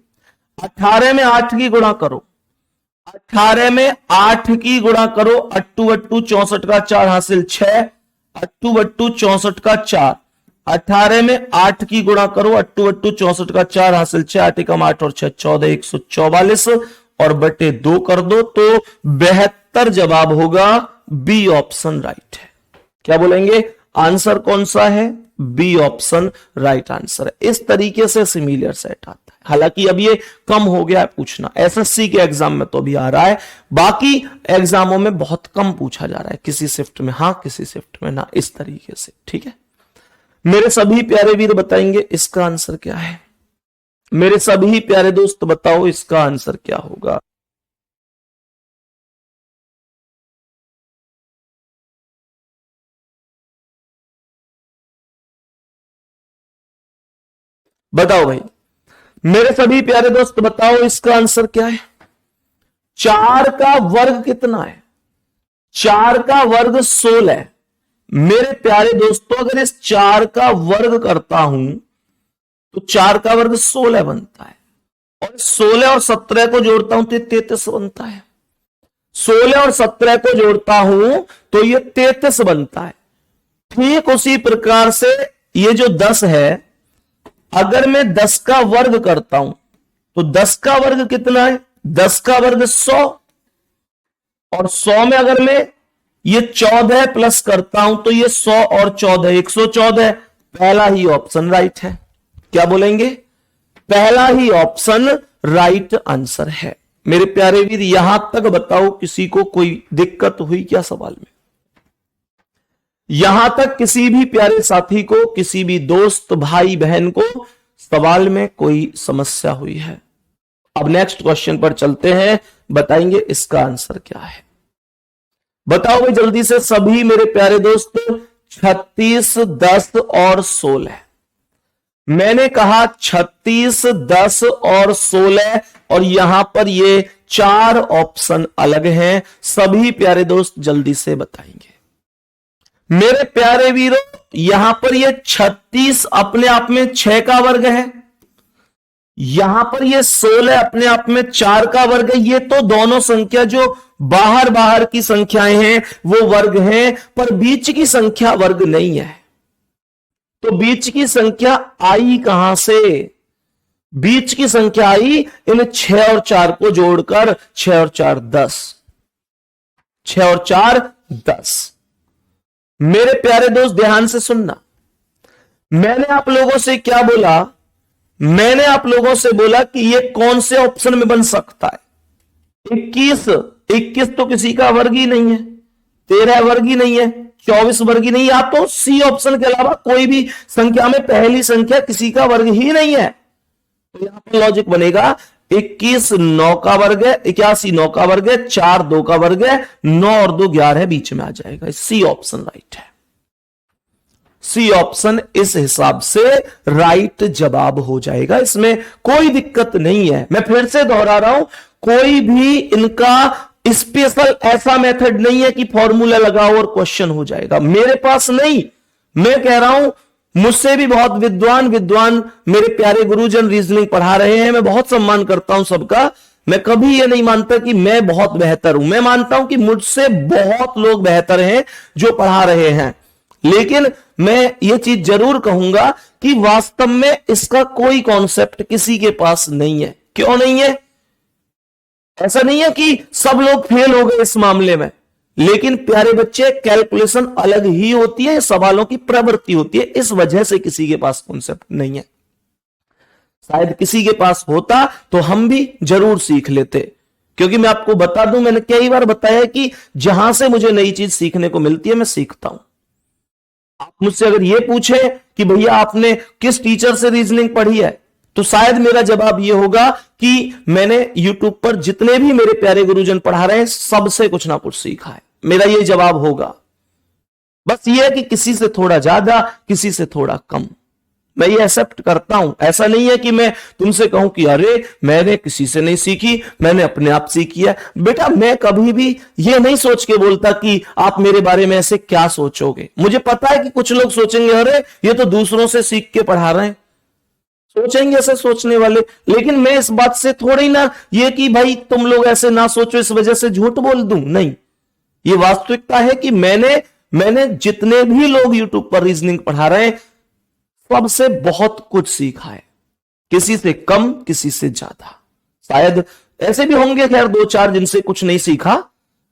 18 में 8 की गुणा करो, 18 में 8 की गुणा करो, 8 8 64 का 4 हासिल 6, 8 8 64 का 4, 18 में 8 की गुणा करो, 8 8 64 का 4 हासिल 6, 8 कम 8 और 6 14, 144 और बटे 2 कर दो तो 72 जवाब होगा। बी ऑप्शन राइट है। क्या बोलेंगे? आंसर कौन सा है? बी ऑप्शन राइट आंसर है। इस तरीके से सिमिलर सेट आता है। हालांकि अब ये कम हो गया है पूछना, एसएससी के एग्जाम में तो भी आ रहा है, बाकी एग्जामों में बहुत कम पूछा जा रहा है। किसी शिफ्ट में हाँ, किसी शिफ्ट में ना, इस तरीके से। ठीक है मेरे सभी प्यारे वीर, बताएंगे इसका आंसर क्या है। मेरे सभी प्यारे दोस्त बताओ इसका आंसर क्या होगा। बताओ भाई, मेरे सभी प्यारे दोस्त बताओ इसका आंसर क्या है। 4 का वर्ग कितना है? 4 का वर्ग 16 है। मेरे प्यारे दोस्तों, अगर इस 4 का वर्ग करता हूं तो 4 का वर्ग 16 बनता है, और 16 और 17 को जोड़ता हूं तो 33 बनता है। 16 और 17 को जोड़ता हूं तो ये 33 बनता है। ठीक उसी प्रकार से ये जो 10 है, अगर मैं 10 का वर्ग करता हूं तो 10 का वर्ग कितना है? 10 का वर्ग 100, और 100 में अगर मैं ये 14 प्लस करता हूं तो ये 100 और 14 114। पहला ही ऑप्शन राइट है। क्या बोलेंगे? पहला ही ऑप्शन राइट आंसर है। मेरे प्यारे वीर, यहां तक बताओ किसी को कोई दिक्कत हुई क्या सवाल में? यहां तक किसी भी प्यारे साथी को, किसी भी दोस्त भाई बहन को सवाल में कोई समस्या हुई है? अब नेक्स्ट क्वेश्चन पर चलते हैं, बताएंगे इसका आंसर क्या है। बताओ भाई जल्दी से सभी मेरे प्यारे दोस्त। 36 10 और 16। मैंने कहा 36 10 और 16, और यहां पर ये 4 ऑप्शन अलग हैं। सभी प्यारे दोस्त जल्दी से बताएंगे। मेरे प्यारे वीरों, यहां पर ये 36 अपने आप में 6 का वर्ग है, यहां पर ये 16 अपने आप में 4 का वर्ग है। ये तो दोनों संख्या जो बाहर बाहर की संख्याएं हैं वो वर्ग हैं, पर बीच की संख्या वर्ग नहीं है। तो बीच की संख्या आई कहां से? बीच की संख्या आई इन 6 और 4 को जोड़कर। 6 और 4 10, 6 और 4 10। मेरे प्यारे दोस्त ध्यान से सुनना, मैंने आप लोगों से क्या बोला? मैंने आप लोगों से बोला कि ये कौन से ऑप्शन में बन सकता है। 21, 21 तो किसी का वर्ग ही नहीं है, 13 वर्ग ही नहीं है, 24 वर्ग ही नहीं, या तो सी ऑप्शन के अलावा कोई भी संख्या में पहली संख्या किसी का वर्ग ही नहीं है। तो यहां पर लॉजिक बनेगा 21 9 का वर्ग है, 81 9 का वर्ग है, 4 2 का वर्ग है, 9 और 2 11 बीच में आ जाएगा। सी ऑप्शन राइट है। सी ऑप्शन इस हिसाब से राइट जवाब हो जाएगा, इसमें कोई दिक्कत नहीं है। मैं फिर से दोहरा रहा हूं, कोई भी इनका स्पेशल ऐसा मेथड नहीं है कि फॉर्मूला लगाओ और क्वेश्चन हो जाएगा, मेरे पास नहीं। मैं कह रहा हूं मुझसे भी बहुत विद्वान मेरे प्यारे गुरुजन रीजनिंग पढ़ा रहे हैं, मैं बहुत सम्मान करता हूं सबका। मैं कभी ये नहीं मानता कि मैं बहुत बेहतर हूं, मैं मानता हूं कि मुझसे बहुत लोग बेहतर हैं जो पढ़ा रहे हैं, लेकिन मैं ये चीज जरूर कहूंगा कि वास्तव में इसका कोई कॉन्सेप्ट किसी के पास नहीं है। क्यों नहीं है? ऐसा नहीं है कि सब लोग फेल हो गए इस मामले में, लेकिन प्यारे बच्चे कैलकुलेशन अलग ही होती है, सवालों की प्रवृत्ति होती है, इस वजह से किसी के पास कॉन्सेप्ट नहीं है। शायद किसी के पास होता तो हम भी जरूर सीख लेते, क्योंकि मैं आपको बता दूं, मैंने कई बार बताया कि जहां से मुझे नई चीज सीखने को मिलती है मैं सीखता हूं। आप मुझसे अगर ये पूछे कि भैया आपने किस टीचर से रीजनिंग पढ़ी है, तो शायद मेरा जवाब यह होगा कि मैंने YouTube पर जितने भी मेरे प्यारे गुरुजन पढ़ा रहे हैं सबसे कुछ ना कुछ सीखा है, मेरा यह जवाब होगा। बस यह है कि किसी से थोड़ा ज्यादा, किसी से थोड़ा कम, मैं ये एक्सेप्ट करता हूं। ऐसा नहीं है कि मैं तुमसे कहूं कि अरे मैंने किसी से नहीं सीखी, मैंने अपने आप सीखी है। बेटा मैं कभी भी ये नहीं सोच के बोलता कि आप मेरे बारे में ऐसे क्या सोचोगे। मुझे पता है कि कुछ लोग सोचेंगे अरे ये तो दूसरों से सीख के पढ़ा रहे हैं, सोचेंगे ऐसे सोचने वाले, लेकिन मैं इस बात से थोड़ी ना ये कि भाई तुम लोग ऐसे ना सोचो इस वजह से झूठ बोल दूं, नहीं। ये वास्तविकता है कि मैंने जितने भी लोग YouTube पर रीजनिंग पढ़ा रहे हैं सबसे बहुत कुछ सीखा है, किसी से कम किसी से ज्यादा। शायद ऐसे भी होंगे खैर 2-4 जिनसे कुछ नहीं सीखा,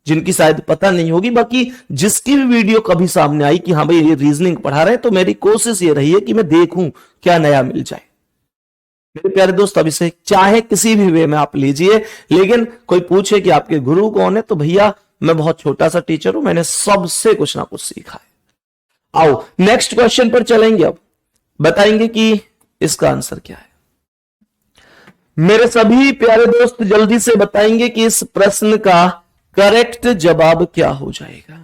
जिनकी शायद पता नहीं होगी, बाकी जिसकी भी वीडियो कभी सामने आई कि हाँ भाई ये रीजनिंग पढ़ा रहे हैं, तो मेरी कोशिश ये रही है कि मैं देखूं क्या नया मिल जाए। मेरे प्यारे दोस्त अब इसे चाहे किसी भी वे में आप लीजिए, लेकिन कोई पूछे कि आपके गुरु कौन है, तो भैया मैं बहुत छोटा सा टीचर हूं, मैंने सबसे कुछ ना कुछ सीखा है। आओ नेक्स्ट क्वेश्चन पर चलेंगे, अब बताएंगे कि इसका आंसर क्या है। मेरे सभी प्यारे दोस्त जल्दी से बताएंगे कि इस प्रश्न का करेक्ट जवाब क्या हो जाएगा।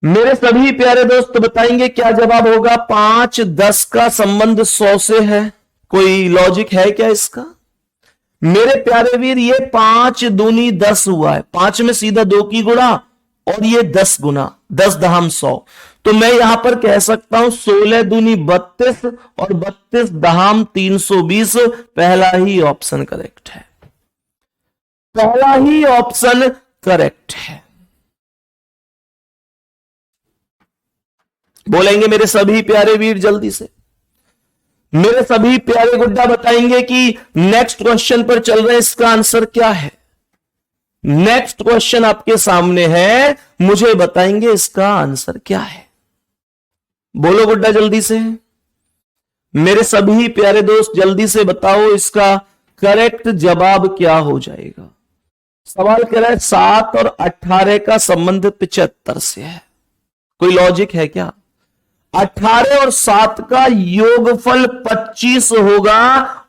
मेरे सभी प्यारे दोस्त बताएंगे क्या जवाब होगा। 5 10 का संबंध 100 से है, कोई लॉजिक है क्या इसका? मेरे प्यारे वीर ये 5 दूनी 10 हुआ है, 5 में सीधा 2 की गुणा और ये 10 गुना, 10 दहाम 100, तो मैं यहां पर कह सकता हूं 16 दूनी 32 और 32 दहाम 320। पहला ही ऑप्शन करेक्ट है, पहला ही ऑप्शन करेक्ट है। बोलेंगे मेरे सभी प्यारे वीर जल्दी से, मेरे सभी प्यारे गुड्डा बताएंगे कि नेक्स्ट क्वेश्चन पर चल रहे हैं, इसका आंसर क्या है। नेक्स्ट क्वेश्चन आपके सामने है, मुझे बताएंगे इसका आंसर क्या है। बोलो गुड्डा जल्दी से, मेरे सभी प्यारे दोस्त जल्दी से बताओ इसका करेक्ट जवाब क्या हो जाएगा। सवाल कह रहा है 7 और 18 का संबंध 75 से है, कोई लॉजिक है क्या? 18 और 7 का योगफल 25 होगा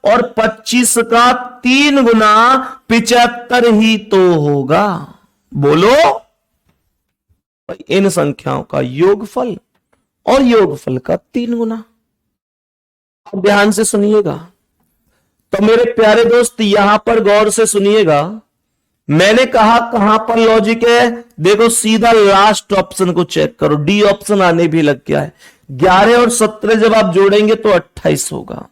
और 25 का 3 गुना 75 ही तो होगा। बोलो इन संख्याओं का योगफल और योगफल का 3 गुना। अब ध्यान से सुनिएगा, तो मेरे प्यारे दोस्त यहां पर गौर से सुनिएगा, मैंने कहा कहां पर लॉजिक है। देखो सीधा लास्ट ऑप्शन को चेक करो, डी ऑप्शन आने भी लग गया है। 11 और 17 जब आप जोड़ेंगे तो 28 होगा,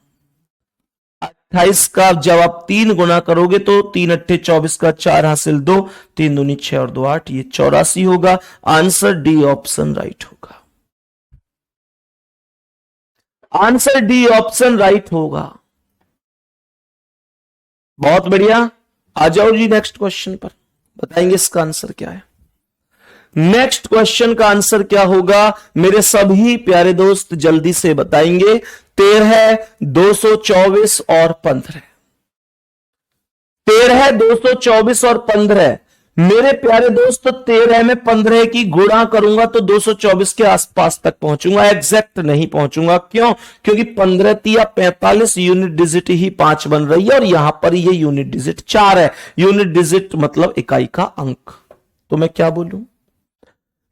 28 का जब आप 3 गुना करोगे तो 3 अट्ठे 24 का 4 हासिल 2, 3 दूनी 6 और 2 8, ये 84 होगा। आंसर डी ऑप्शन राइट होगा, आंसर डी ऑप्शन राइट होगा। बहुत बढ़िया, आ जाओ जी नेक्स्ट क्वेश्चन पर, बताएंगे इसका आंसर क्या है। नेक्स्ट क्वेश्चन का आंसर क्या होगा मेरे सभी प्यारे दोस्त जल्दी से बताएंगे। 13, 224 और 15। 13, 224 और 15। मेरे प्यारे दोस्त 13 में 15 की गुणा करूंगा तो 224 के आसपास तक पहुंचूंगा, एग्जैक्ट नहीं पहुंचूंगा। क्यों? क्योंकि 15 तिया 45, यूनिट डिजिट ही 5 बन रही है और यहां पर ये यूनिट डिजिट 4 है। यूनिट डिजिट मतलब इकाई का अंक। तो मैं क्या बोलूं?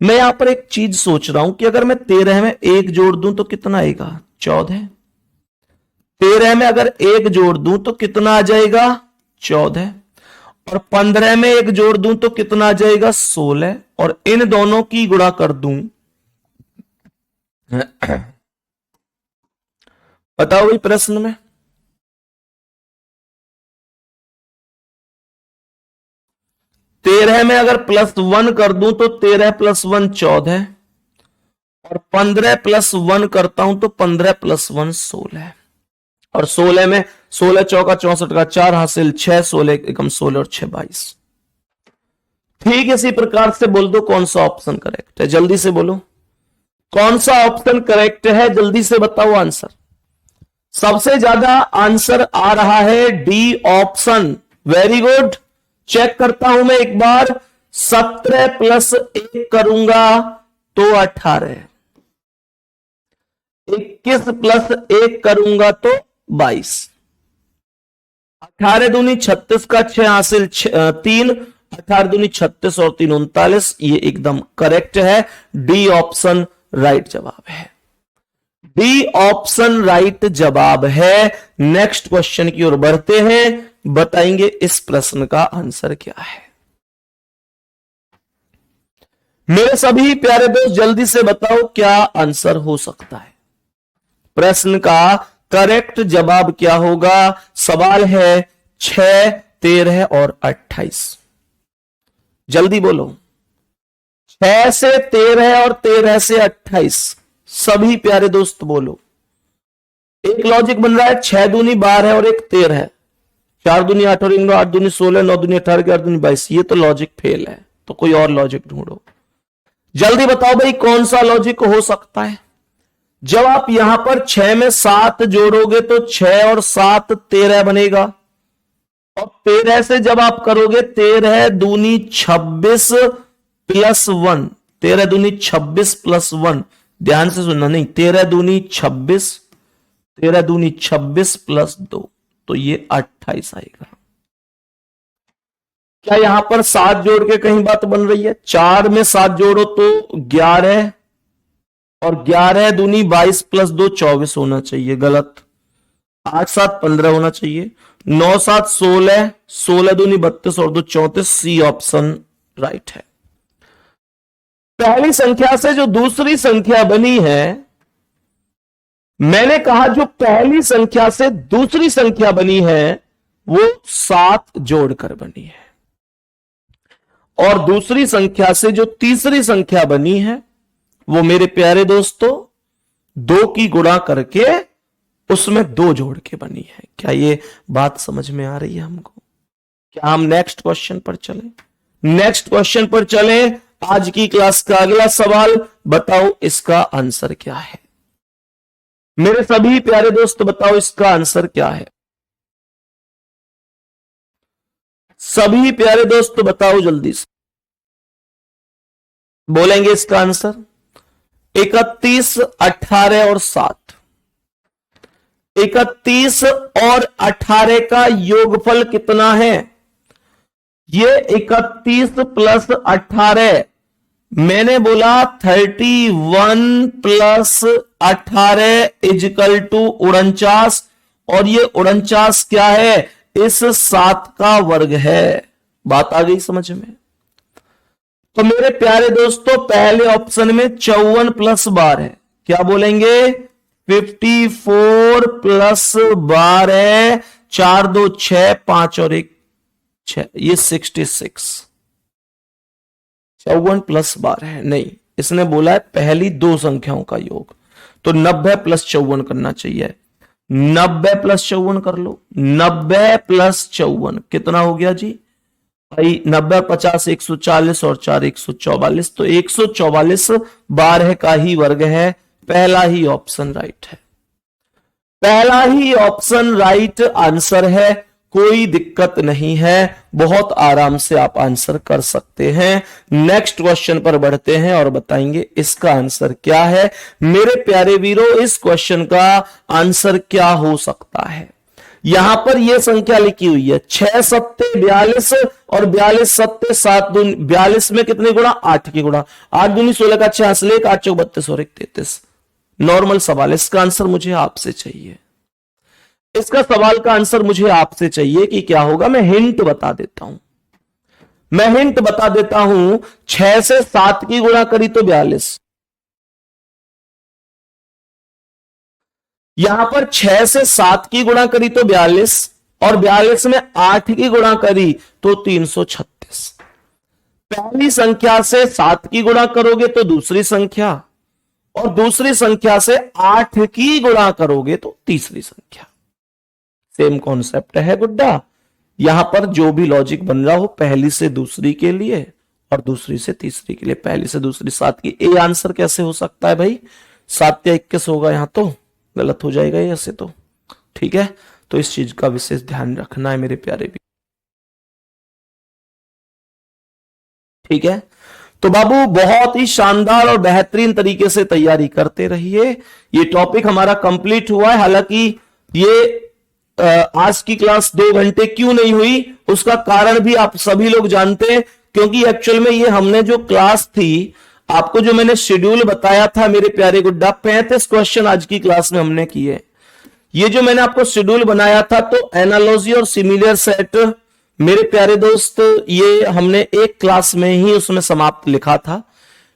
मैं यहां पर एक चीज सोच रहा हूं कि अगर मैं 13 में 1 जोड़ दूं तो कितना आएगा? 14। 13 में अगर 1 जोड़ दूं तो कितना आ जाएगा? 14। और 15 में 1 जोड़ दूं तो कितना आ जाएगा? 16। और इन दोनों की गुणा कर दूं, बताओ भाई प्रश्न में। 13 में अगर +1 कर दूं तो 13 + 1 14, और 15 + 1 करता हूं तो 15 + 1 16, और 16 में 16 चौका 64 का 4 हासिल 6, 16 एकम 16 और 6 22। ठीक इसी प्रकार से बोल दो कौन सा ऑप्शन करेक्ट है, जल्दी से बोलो कौन सा ऑप्शन करेक्ट है, जल्दी से बताओ आंसर। सबसे ज्यादा आंसर आ रहा है D option. Very good. Check करता हूं मैं एक बार। 17 + 1 करूंगा तो 18, 21 + 1 करूंगा तो 22, 18 दूनी 36 का 6 हासिल 3, 18 दूनी 36 और 3 39। ये एकदम करेक्ट है। डी ऑप्शन राइट जवाब है। डी ऑप्शन राइट जवाब है। नेक्स्ट क्वेश्चन की ओर बढ़ते हैं। बताएंगे इस प्रश्न का आंसर क्या है। मेरे सभी प्यारे दोस्त जल्दी से बताओ क्या आंसर हो सकता है। प्रश्न का करेक्ट जवाब क्या होगा? सवाल है 6, 13 और 28। जल्दी बोलो। 6 से 13 और 13 से 28। सभी प्यारे दोस्त बोलो। एक लॉजिक बन रहा है 6 दूनी 12 और 1 13 है, 4 दूनी 8 और 8 दूनी 16, 9 दूनी 18, 11 दूनी 22। ये तो लॉजिक फेल है, तो कोई और लॉजिक ढूंढो। जल्दी बताओ भाई कौन सा लॉजिक हो सकता है। जब आप यहां पर 6 में 7 जोड़ोगे तो 6 और 7 13 बनेगा, और 13 से जब आप करोगे 13 दूनी 26 + 1, 13 दूनी 26 + 1, ध्यान से सुनना, नहीं 13 दूनी 26, 13 दूनी 26 + 2, तो ये 28 आएगा। क्या यहां पर 7 जोड़ के कहीं बात बन रही है? 4 में 7 जोड़ो तो 11, और 11 दूनी 22 + 2 24 होना चाहिए, गलत। 8 7 15 होना चाहिए। 9 7 16, 16 दूनी 32 और 2 34। सी ऑप्शन राइट है। पहली संख्या से जो दूसरी संख्या बनी है, मैंने कहा जो पहली संख्या से दूसरी संख्या बनी है वो 7 जोड़कर बनी है, और दूसरी संख्या से जो तीसरी संख्या बनी है वो मेरे प्यारे दोस्तों 2 की गुणा करके उसमें 2 जोड़ के बनी है। क्या ये बात समझ में आ रही है हमको? क्या हम नेक्स्ट क्वेश्चन पर चलें? नेक्स्ट क्वेश्चन पर चलें। आज की क्लास का अगला सवाल, बताओ इसका आंसर क्या है। मेरे सभी प्यारे दोस्त बताओ इसका आंसर क्या है। सभी प्यारे दोस्त बताओ जल्दी से, बोलेंगे इसका आंसर। 31, 18 और 7। 31 और 18 का योगफल कितना है? ये 31 + 18, मैंने बोला 31 + 18 = 49, और ये 49 क्या है? इस 7 का वर्ग है। बात आ गई समझ में? तो मेरे प्यारे दोस्तों पहले ऑप्शन में 54 + 12, क्या बोलेंगे? 54 + 12, 4 2 6, 5 और 1 6, ये 66। 54 + 12 है, नहीं, इसने बोला है पहली 2 संख्याओं का योग, तो 90 + 54 करना चाहिए। 90 + 54 कर लो। 90 + 54 कितना हो गया जी भाई? 90 50 140 और 4 144, तो 144 12 का ही वर्ग है। पहला ही ऑप्शन राइट है। पहला ही ऑप्शन राइट आंसर है। कोई दिक्कत नहीं है, बहुत आराम से आप आंसर कर सकते हैं। नेक्स्ट क्वेश्चन पर बढ़ते हैं और बताएंगे इसका आंसर क्या है। मेरे प्यारे वीरों, इस क्वेश्चन का आंसर क्या हो सकता है? यहां पर यह संख्या लिखी हुई है 6 सत्ते 42 और 42 सत्ते 7 दूनी 42 में कितने गुणा? 8 के गुणा। 8 दूनी 16 का 66, 8 चौक 32 और 1 33। नॉर्मल सवाल, इसका आंसर मुझे आपसे चाहिए। इसका सवाल का आंसर मुझे आपसे चाहिए कि क्या होगा। मैं हिंट बता देता हूं। 6 से 7 की गुणा करी तो 42। यहां पर 6 से 7 की गुणा करी तो 42 और 42 में 8 की गुणा करी तो 336। पहली संख्या से 7 की गुणा करोगे तो दूसरी संख्या, और दूसरी संख्या से 8 की गुणा करोगे तो तीसरी संख्या। सेम कॉन्सेप्ट है गुड्डा। यहां पर जो भी लॉजिक बन रहा हो, पहली से दूसरी के लिए और दूसरी से तीसरी के लिए। पहली से दूसरी 7 की, ए आंसर कैसे हो सकता है भाई? 7 या 21 होगा, यहां तो गलत हो जाएगा ऐसे तो। ठीक है, तो इस चीज का विशेष ध्यान रखना है मेरे प्यारे भी। ठीक है, तो बाबू बहुत ही शानदार और बेहतरीन तरीके से तैयारी करते रहिए। ये टॉपिक हमारा कंप्लीट हुआ है। हालांकि ये आज की क्लास 2 घंटे क्यों नहीं हुई, उसका कारण भी आप सभी लोग जानते हैं, क्योंकि एक्चुअल में ये हमने जो क्लास थी, आपको जो मैंने शेड्यूल बताया था मेरे प्यारे गुड्डा, 35 क्वेश्चन आज की क्लास में हमने किए। ये जो मैंने आपको शेड्यूल बनाया था, तो एनालॉजी और सिमिलर सेट मेरे प्यारे दोस्त, ये हमने एक क्लास में ही उसमें समाप्त लिखा था।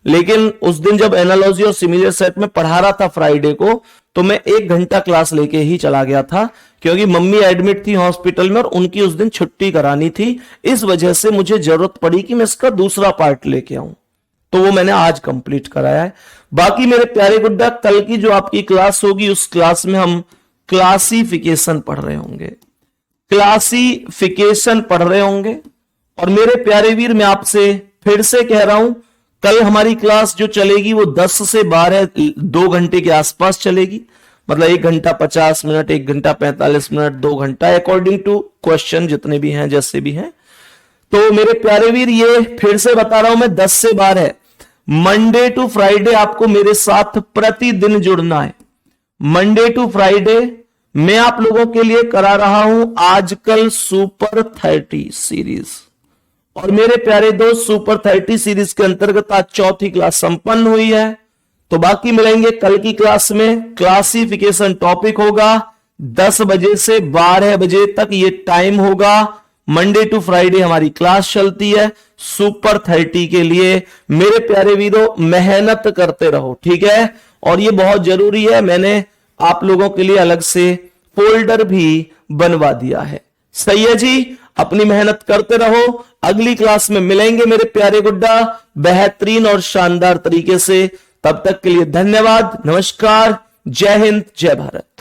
लेकिन उस दिन जब एनालॉजी और सिमिलर सेट में पढ़ा रहा था फ्राइडे को, तो मैं 1 घंटा क्लास लेके ही चला गया था, क्योंकि मम्मी एडमिट थी हॉस्पिटल में और उनकी उस दिन छुट्टी करानी थी। इस वजह से मुझे जरूरत पड़ी कि मैं इसका दूसरा पार्ट लेके आऊं, तो वो मैंने आज कंप्लीट कराया है। बाकी मेरे प्यारे गुड्डा, कल की जो आपकी क्लास होगी, उस क्लास में हम क्लासिफिकेशन पढ़ रहे होंगे। और मेरे प्यारे वीर, मैं आपसे फिर से कह रहा हूं, कल हमारी क्लास जो चलेगी वो 10 से 12 2 घंटे के आसपास चलेगी। मतलब 1 घंटा 50 मिनट, 1 घंटा 45 मिनट, 2 घंटा, अकॉर्डिंग टू क्वेश्चन जितने भी हैं, जैसे भी हैं। तो मेरे प्यारे वीर, ये फिर से बता रहा हूं मैं, 10 से 12 मंडे टू फ्राइडे आपको मेरे साथ प्रतिदिन जुड़ना है। मंडे टू फ्राइडे मैं आप लोगों के लिए करा रहा हूं आजकल सुपर 30 सीरीज। और मेरे प्यारे दोस्त, सुपर 30 सीरीज के अंतर्गत आज चौथी क्लास संपन्न हुई है। तो बाकी मिलेंगे कल की क्लास में। क्लासिफिकेशन टॉपिक होगा, 10 बजे से 12 बजे तक ये टाइम होगा। मंडे टू फ्राइडे हमारी क्लास चलती है सुपर 30 के लिए। मेरे प्यारे वीरों, मेहनत करते रहो, ठीक है। और ये बहुत जरूरी है, मैंने आप लोगों के लिए अलग से फोल्डर भी बनवा दिया है। सही है जी, अपनी मेहनत करते रहो। अगली क्लास में मिलेंगे मेरे प्यारे गुड्डा, बेहतरीन और शानदार तरीके से। तब तक के लिए धन्यवाद, नमस्कार, जय हिंद, जय भारत।